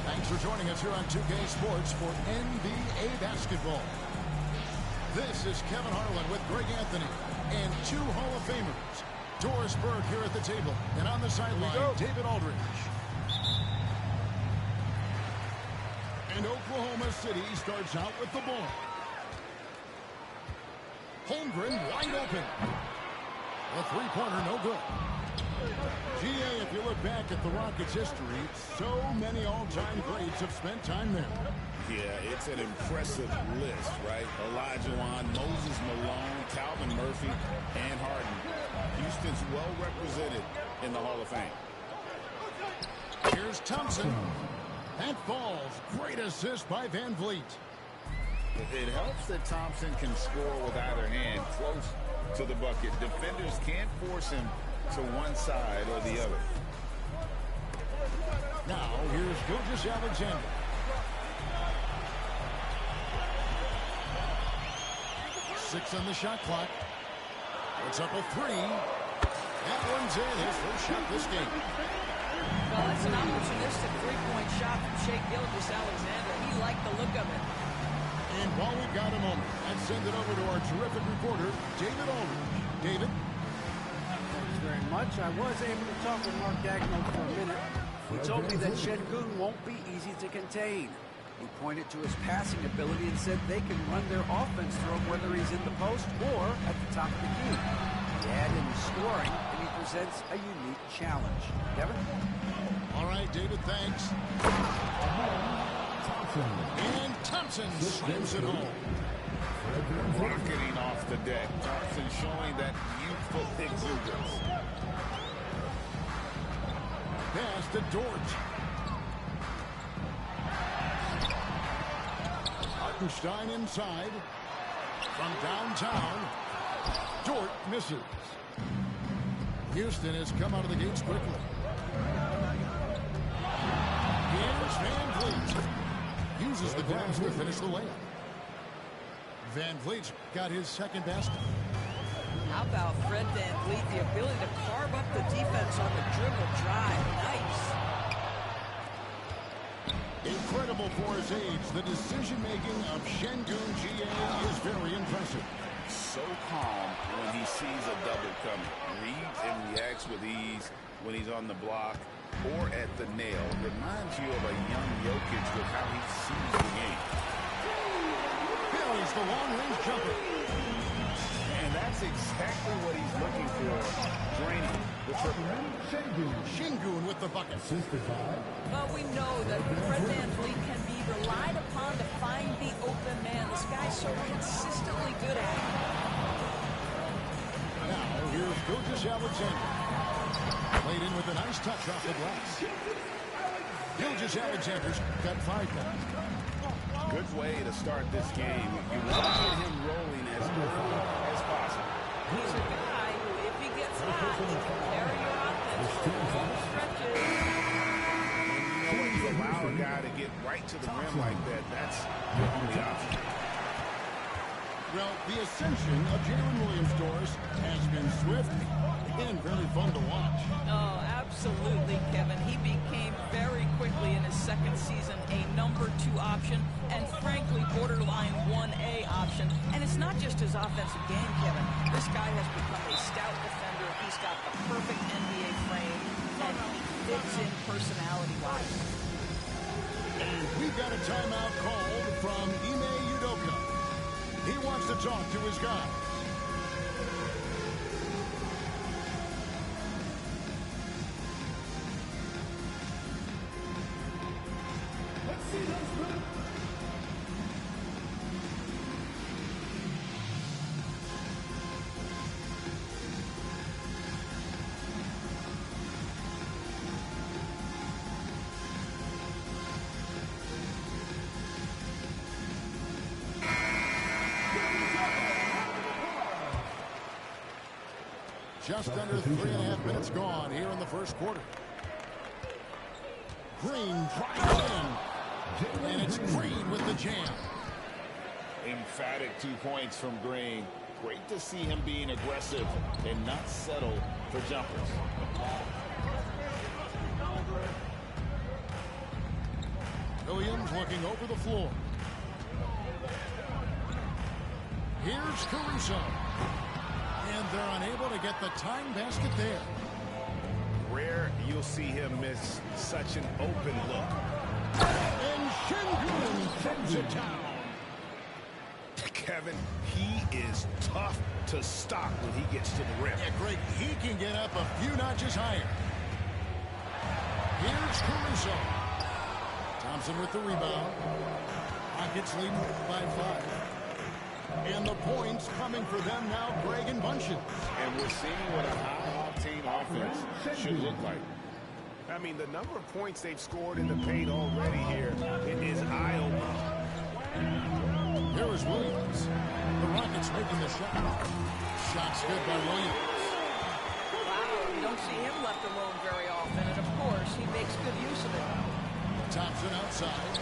Thanks for joining us here on 2K Sports for NBA basketball. This is Kevin Harlan with Greg Anthony and two Hall of Famers. Doris Burke here at the table, and on the sideline, David Aldridge. And Oklahoma City starts out with the ball. Holmgren wide open. A three-pointer, no good. GA, if you look back at the Rockets' history, so many all-time greats have spent time there. Yeah, it's an impressive list, right? Elijah Wan, Moses Malone, Calvin Murphy, and Harden. Houston's well represented in the Hall of Fame. Here's Thompson. That falls. Great assist by Van Vliet. It helps that Thompson can score with either hand close to the bucket. Defenders can't force him to one side or the other. Now, here's Gilgeous-Alexander. Six on the shot clock. It's up a three. That one's in. His first shot this game. Well, that's an opportunistic three-point shot from Shai Gilgeous-Alexander. He liked the look of it. And while we've got a moment, let's send it over to our terrific reporter, David Aldridge. David? Thanks very much. I was able to talk with Mark Daigneault for a minute. He told me that Şengün won't be easy to contain. He pointed to his passing ability and said they can run their offense through him whether he's in the post or at the top of the key. He added in scoring, and he presents a unique challenge. Kevin? All right, David, thanks. And Thompson slams it home. Rocketing off the deck. Thompson showing that youthful exuberance. Pass to Dort. Hartenstein inside. From downtown. Dort misses. Houston has come out of the gates quickly. Here's Van Vliet. Uses the glass to finish the layup. Van Vliet's got his second basket. How about Fred Van Vliet, the ability to carve up the defense on the dribble drive. Nice. Incredible for his age. The decision-making of Şengün GA is very impressive. So calm when he sees a double coming. Reads and reacts with ease when he's on the block or at the nail. Reminds you of a young Jokic with how he sees the game. Buries the long-range jumper. And that's exactly what he's looking for. Draining the triple. Şengün with the bucket. But we know that Fred Van Vliet can be relied upon to find the open man. This guy's so consistently good at it. Now, here's Gilgeous-Alexander. Played in with a nice touch off the glass. Alexander's got 5 now. Good way to start this game. You want to get him rolling as early as possible. He's a guy who, if he gets hot, he can carry your offense through long stretches. And when you allow a guy to get right to the rim like that, that's your only option. Well, the ascension of Jalen Williams, Doris, has been swift and very fun to watch. Oh, absolutely, Kevin. He became very quickly in his second season a number 2 option and, frankly, borderline 1A option. And it's not just his offensive game, Kevin. This guy has become a stout defender. He's got the perfect NBA frame, and he fits in personality-wise. And we've got a timeout called from Ime Udoka. He wants to talk to his guy. Let's see those moves. Just under 3.5 minutes gone here in the first quarter. Green drives in. And it's Green with the jam. Emphatic 2 points from Green. Great to see him being aggressive and not settle for jumpers. Williams looking over the floor. Here's Caruso. And they're unable to get the tying basket there. Rare you'll see him miss such an open look. And Şengün sends it down. Kevin, he is tough to stop when he gets to the rim. Yeah, Greg, he can get up a few notches higher. Here's Caruso. Thompson with the rebound. Rockets leading by 5. And the points coming for them now, Greg and Bunchen. And we're seeing what a high-octane offense should look like. I mean, the number of points they've scored in the paint already here, it is eye-opening. Here is Williams. The Rockets making the shot. Shot's good by Williams. Wow, you don't see him left alone very often, and of course, he makes good use of it. Thompson outside.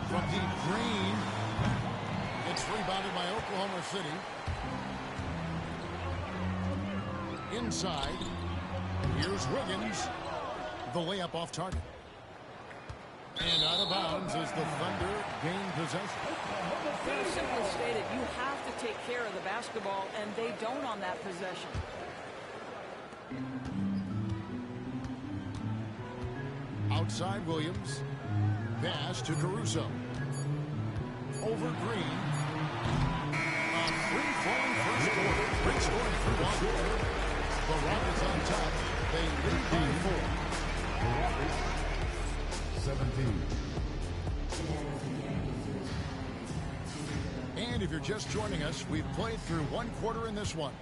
From deep, Green. It's rebounded by Oklahoma City. Inside. Here's Wiggins. The layup off target. And out of bounds as the Thunder gain possession. Very simply stated, you have to take care of the basketball, and they don't on that possession. Outside Williams. Pass to Caruso. Over Green. A free-flowing first quarter. Great scoring through one. The Rockets on top. They lead by 4. The Rockets, 17. And if you're just joining us, we've played through 1 quarter in this one.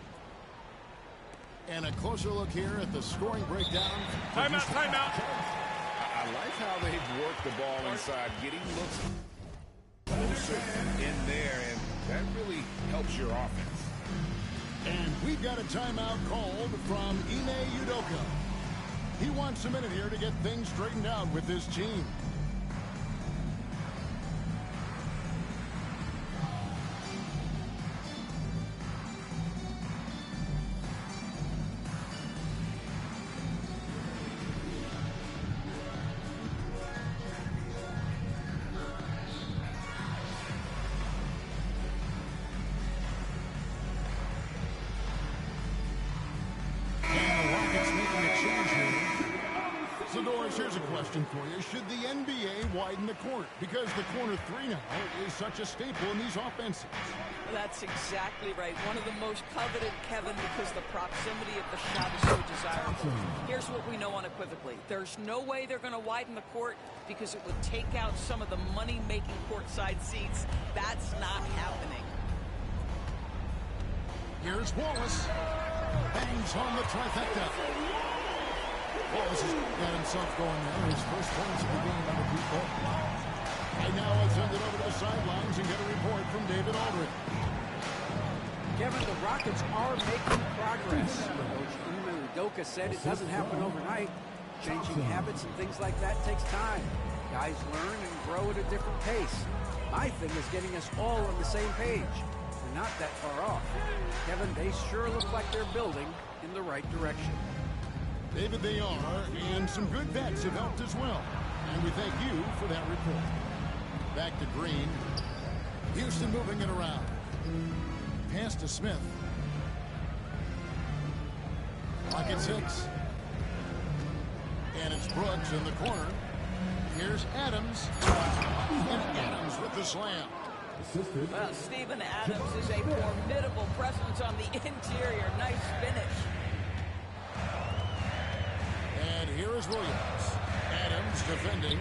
And a closer look here at the scoring breakdown. Timeout, timeout. I like how they've worked the ball inside, getting looks closer in there, and that really helps your offense. And we've got a timeout called from Ime Udoka. He wants a minute here to get things straightened out with his team. Here's a question for you. Should the NBA widen the court? Because the corner 3 now is such a staple in these offenses. That's exactly right. One of the most coveted, Kevin, because the proximity of the shot is so desirable. Here's what we know unequivocally. There's no way they're going to widen the court because it would take out some of the money-making courtside seats. That's not happening. Here's Wallace. Bangs on the trifecta. Wallace has got himself going there. His first points of the game on the deep ball. And now let's send it over to the sidelines and get a report from David Aldridge. Kevin, the Rockets are making progress. Coach Ime Udoka said it doesn't happen overnight. Changing habits and things like that takes time. Guys learn and grow at a different pace. My thing is getting us all on the same page. We're not that far off. Kevin, they sure look like they're building in the right direction. David, they are, and some good vets have helped as well. And we thank you for that report. Back to Green. Houston moving it around. Pass to Smith. Pocket 6. And it's Brooks in the corner. Here's Adams. And Adams with the slam. Well, Steven Adams is a formidable presence on the interior. Nice finish. And here is Williams. Adams defending.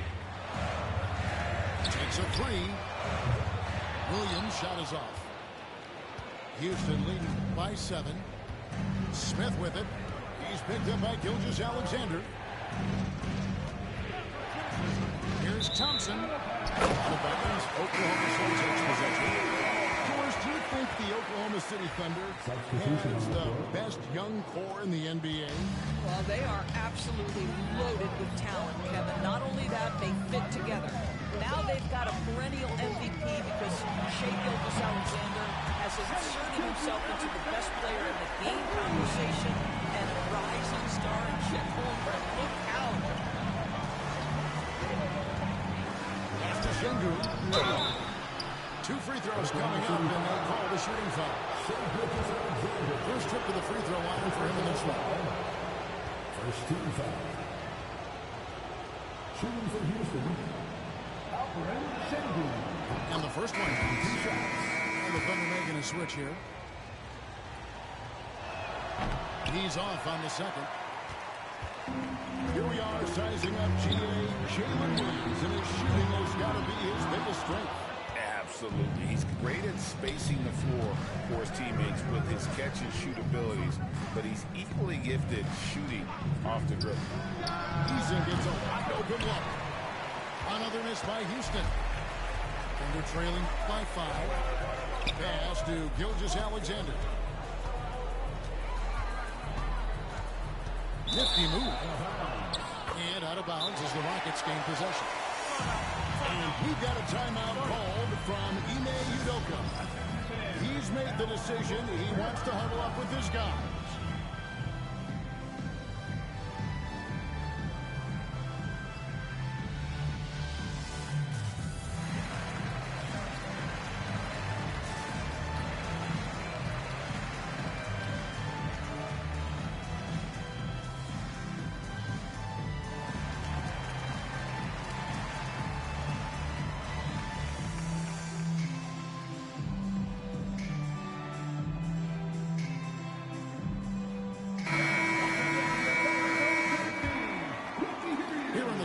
Takes a 3. Williams' shot is off. Houston leading by 7. Smith with it. He's picked up by Gilgeous-Alexander. Here's Thompson. The Buckeyes, Oklahoma City takes possession. George, do you think the Oklahoma City Thunder has the best young core in the NBA? Well, they are absolutely loaded with talent, Kevin. Not only that, they fit together. Now they've got a perennial MVP because Shai Gilgeous-Alexander has inserted himself into the best player in the game conversation and a rising star in Chet Holmgren. Look out. After Sengun. 2 free throws coming up, and they'll call the shooting foul. First trip to the free throw line for him in this one. First team foul. Shooting for Houston. And the first one. And the Thunder making a switch here. He's off on the second. Here we are sizing up Jalen Williams, and his shooting has got to be his biggest strength. Absolutely. He's great at spacing the floor for his teammates with his catch and shoot abilities, but he's equally gifted shooting off the dribble. Eason gets a wide open look. Another miss by Houston. Thunder trailing by 5. Pass to Gilgeous-Alexander. Nifty move. And out of bounds as the Rockets gain possession. And we've got a timeout called from Ime Udoka. He's made the decision. He wants to huddle up with his guys.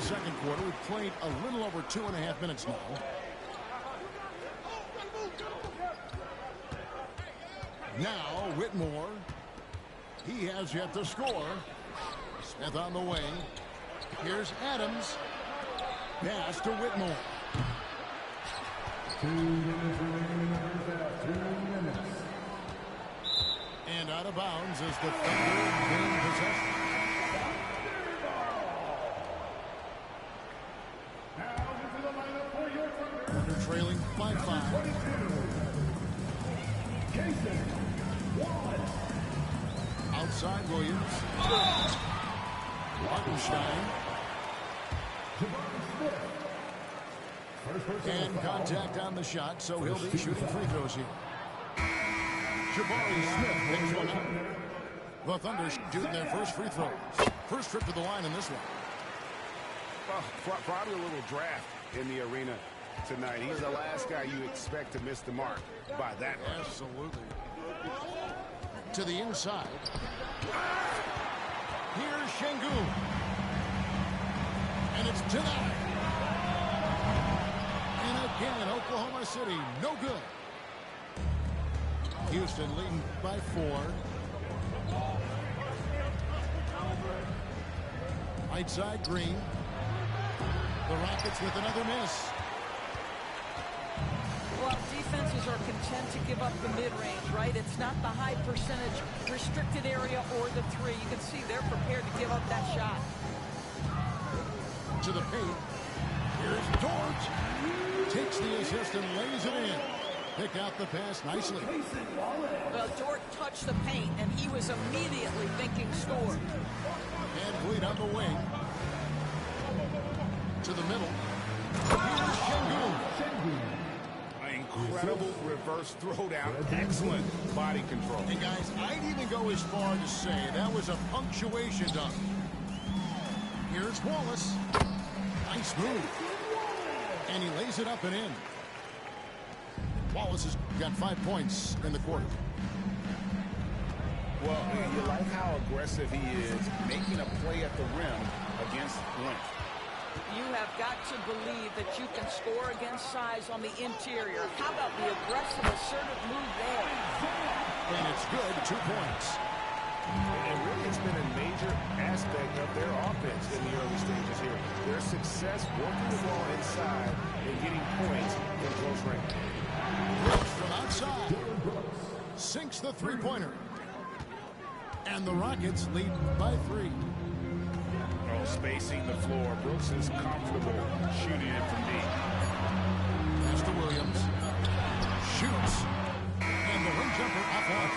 Second quarter. We've played a little over 2.5 minutes now. Now Whitmore. He has yet to score. Smith on the way. Here's Adams. Pass to Whitmore. 2 minutes remaining in the first half. 2 minutes. And out of bounds as the Thunder gain possession. Thunder trailing by 5. Outside Williams. Hartenstein. And contact on the shot, so he'll be shooting free throws here. Jabari Smith picks one up. The Thunder shooting their first free throws. First trip to the line in this one. Well, probably a little draft in the arena tonight. He's the last guy you expect to miss the mark by that much. Absolutely. To the inside. Here's Sengun. And it's denied. And again, Oklahoma City, no good. Houston leading by 4. Right side, Green. The Rockets with another miss. Well, defenses are content to give up the mid-range, right? It's not the high percentage restricted area or the three. You can see they're prepared to give up that shot. To the paint. Here's Dort. Takes the assist and lays it in. Pick out the pass nicely. Well, Dort touched the paint, and he was immediately thinking score. And Vliet on the wing. To the middle. Here's Şengün. Incredible reverse throwdown. Excellent body control. And guys, I'd even go as far to say that was a punctuation dunk. Here's Wallace. Nice move. And he lays it up and in. Wallace has got 5 points in the quarter. Well, you like how aggressive he is, making a play at the rim against length. You have got to believe that you can score against size on the interior. How about the aggressive, assertive move there? And it's good, 2 points. And really, it's been a major aspect of their offense in the early stages here. Their success working the ball inside and getting points in close range. Brooks from outside. Sinks the three-pointer. And the Rockets lead by 3. Oh, spacing the floor. Brooks is comfortable shooting it from deep. Pass to Williams. Shoots. And the wing jumper up off.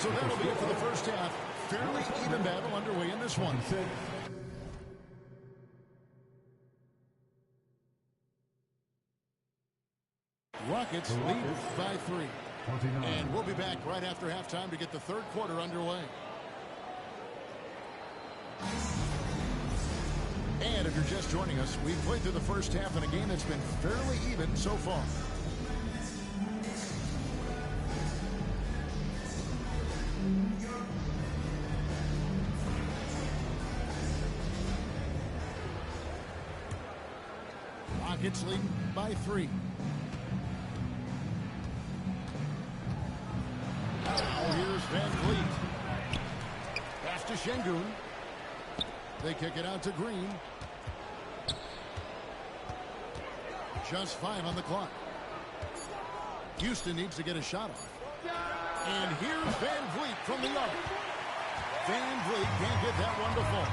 So that'll be it for the first half. Fairly even battle underway in this one. Rockets lead by 3. And we'll be back right after halftime to get the third quarter underway. And if you're just joining us, we've played through the first half in a game that's been fairly even so far. Rockets lead by 3. Now here's Van Vliet. Pass to Şengün. They kick it out to Green. Just 5 on the clock. Houston needs to get a shot off. And here's Van Vliet from the arc. Van Vliet can't get that one to fall.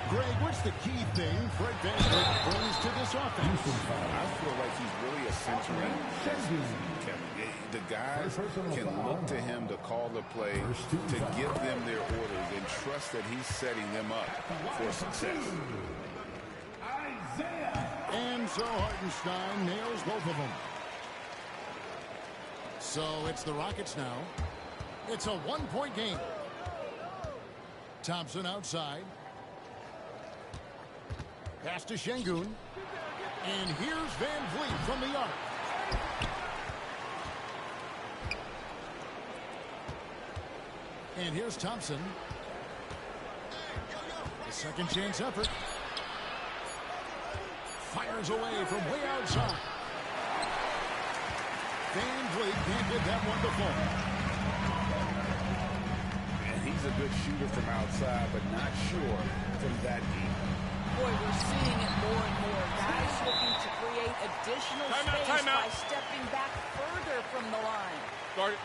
Greg, what's the key thing Fred Van Vliet brings to this offense? I feel like he's really a centering. The guys can look to him to call the play, to give them their orders, and trust that he's setting them up for success. And so Hartenstein nails both of them. So it's the Rockets now. It's a 1-point game. Thompson outside. Pass to Şengün. And here's Van Vliet from the arc. And here's Thompson. A second chance effort. Fires away from way outside. Van Vliet can't get that one to fall. And he's a good shooter from outside, but not sure from that deep. Boy, we're seeing it more and more. Guys looking to create additional space by stepping back further from the line. Start it.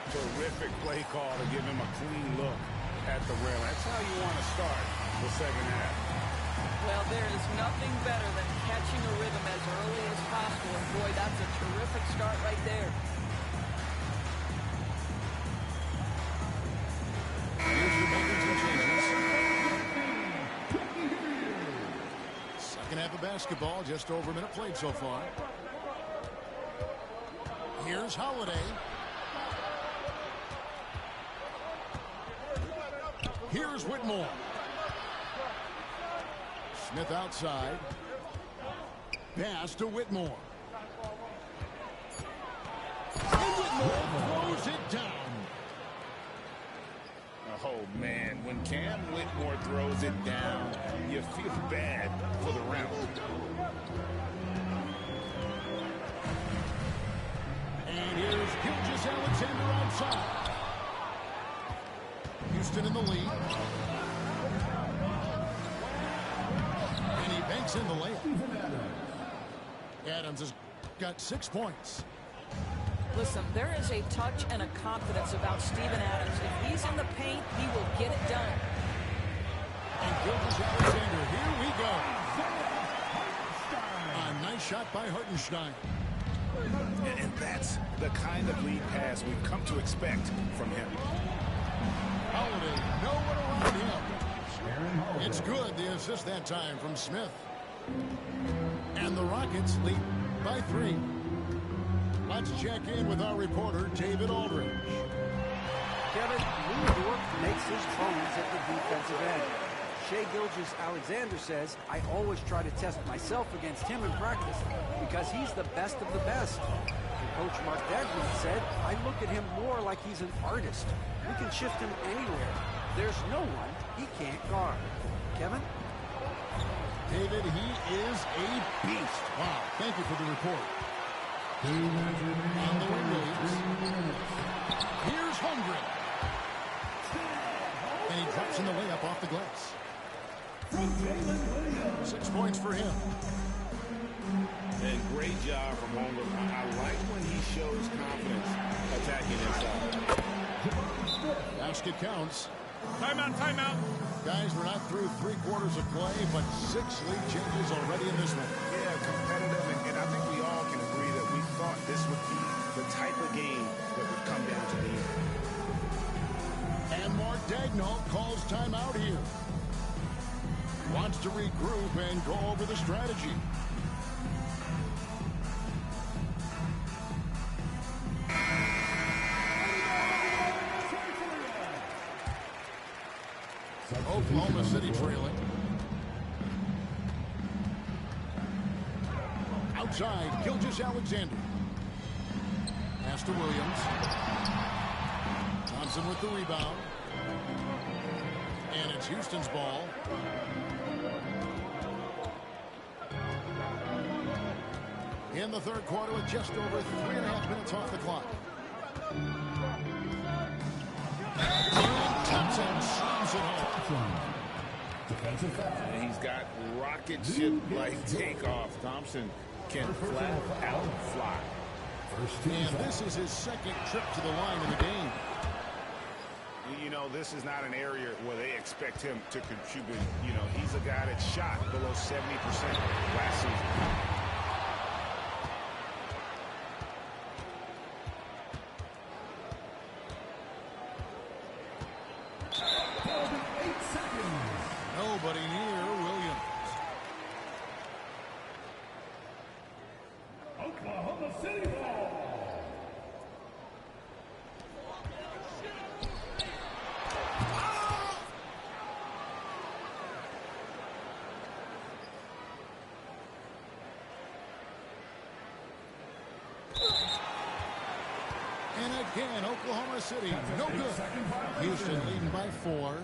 Terrific play call to give him a clean look at the rim. That's how you want to start the second half. Well, there is nothing better than catching a rhythm as early as possible. And boy, that's a terrific start right there. Here's your makers and changes. Second half of basketball, just over a minute played so far. Here's Holiday. Here's Whitmore. Smith outside. Pass to Whitmore. And Whitmore throws it down. Oh, man, when Cam Whitmore throws it down, you feel bad for the round. And here's Gilgeous-Alexander outside. Houston in the lead. banks in the layup. Adams has got 6 points. Listen, there is a touch and a confidence about Steven Adams. If he's in the paint, he will get it done. And Gilgeous-Alexander, here we go. A nice shot by Hartenstein. And that's the kind of lead pass we've come to expect from him. Holiday, no one around him. It's good, the assist that time from Smith. And the Rockets lead by 3. Let's check in with our reporter, David Aldridge. Kevin, New York makes his bones at the defensive end. Shai Gilgeous-Alexander says, I always try to test myself against him in practice because he's the best of the best. And Coach Mark Dagnall said, I look at him more like he's an artist. We can shift him anywhere. There's no one he can't guard. Kevin? David, he is a beast. Wow, thank you for the report. On the wing, Williams. Here's Holmgren. And he drops in the layup off the glass. 6 points for him. And great job from Holmgren. I like when he shows confidence attacking inside. Basket counts. Timeout, timeout. Guys, we're not through 3 quarters of play, but 6 lead changes already in this one. Yeah, competitive, and I think we all can agree that we thought this would be the type of game that would come down to the end. And Mark Dagnall calls timeout here. Wants to regroup and go over the strategy. Oklahoma City trailing. Outside, Gilgeous-Alexander. Pass to Williams. Thompson with the rebound. And it's Houston's ball. In the third quarter with just over 3.5 minutes off the clock. Thompson slams it home. And he's got rocket ship-like takeoff. Thompson can flat out fly. And this is his second trip to the line in the game. You know, this is not an area where they expect him to contribute. You know, he's a guy that shot below 70% last season. Nobody near Williams. Oklahoma City ball. And again, Oklahoma City, no good. Houston leading by 4.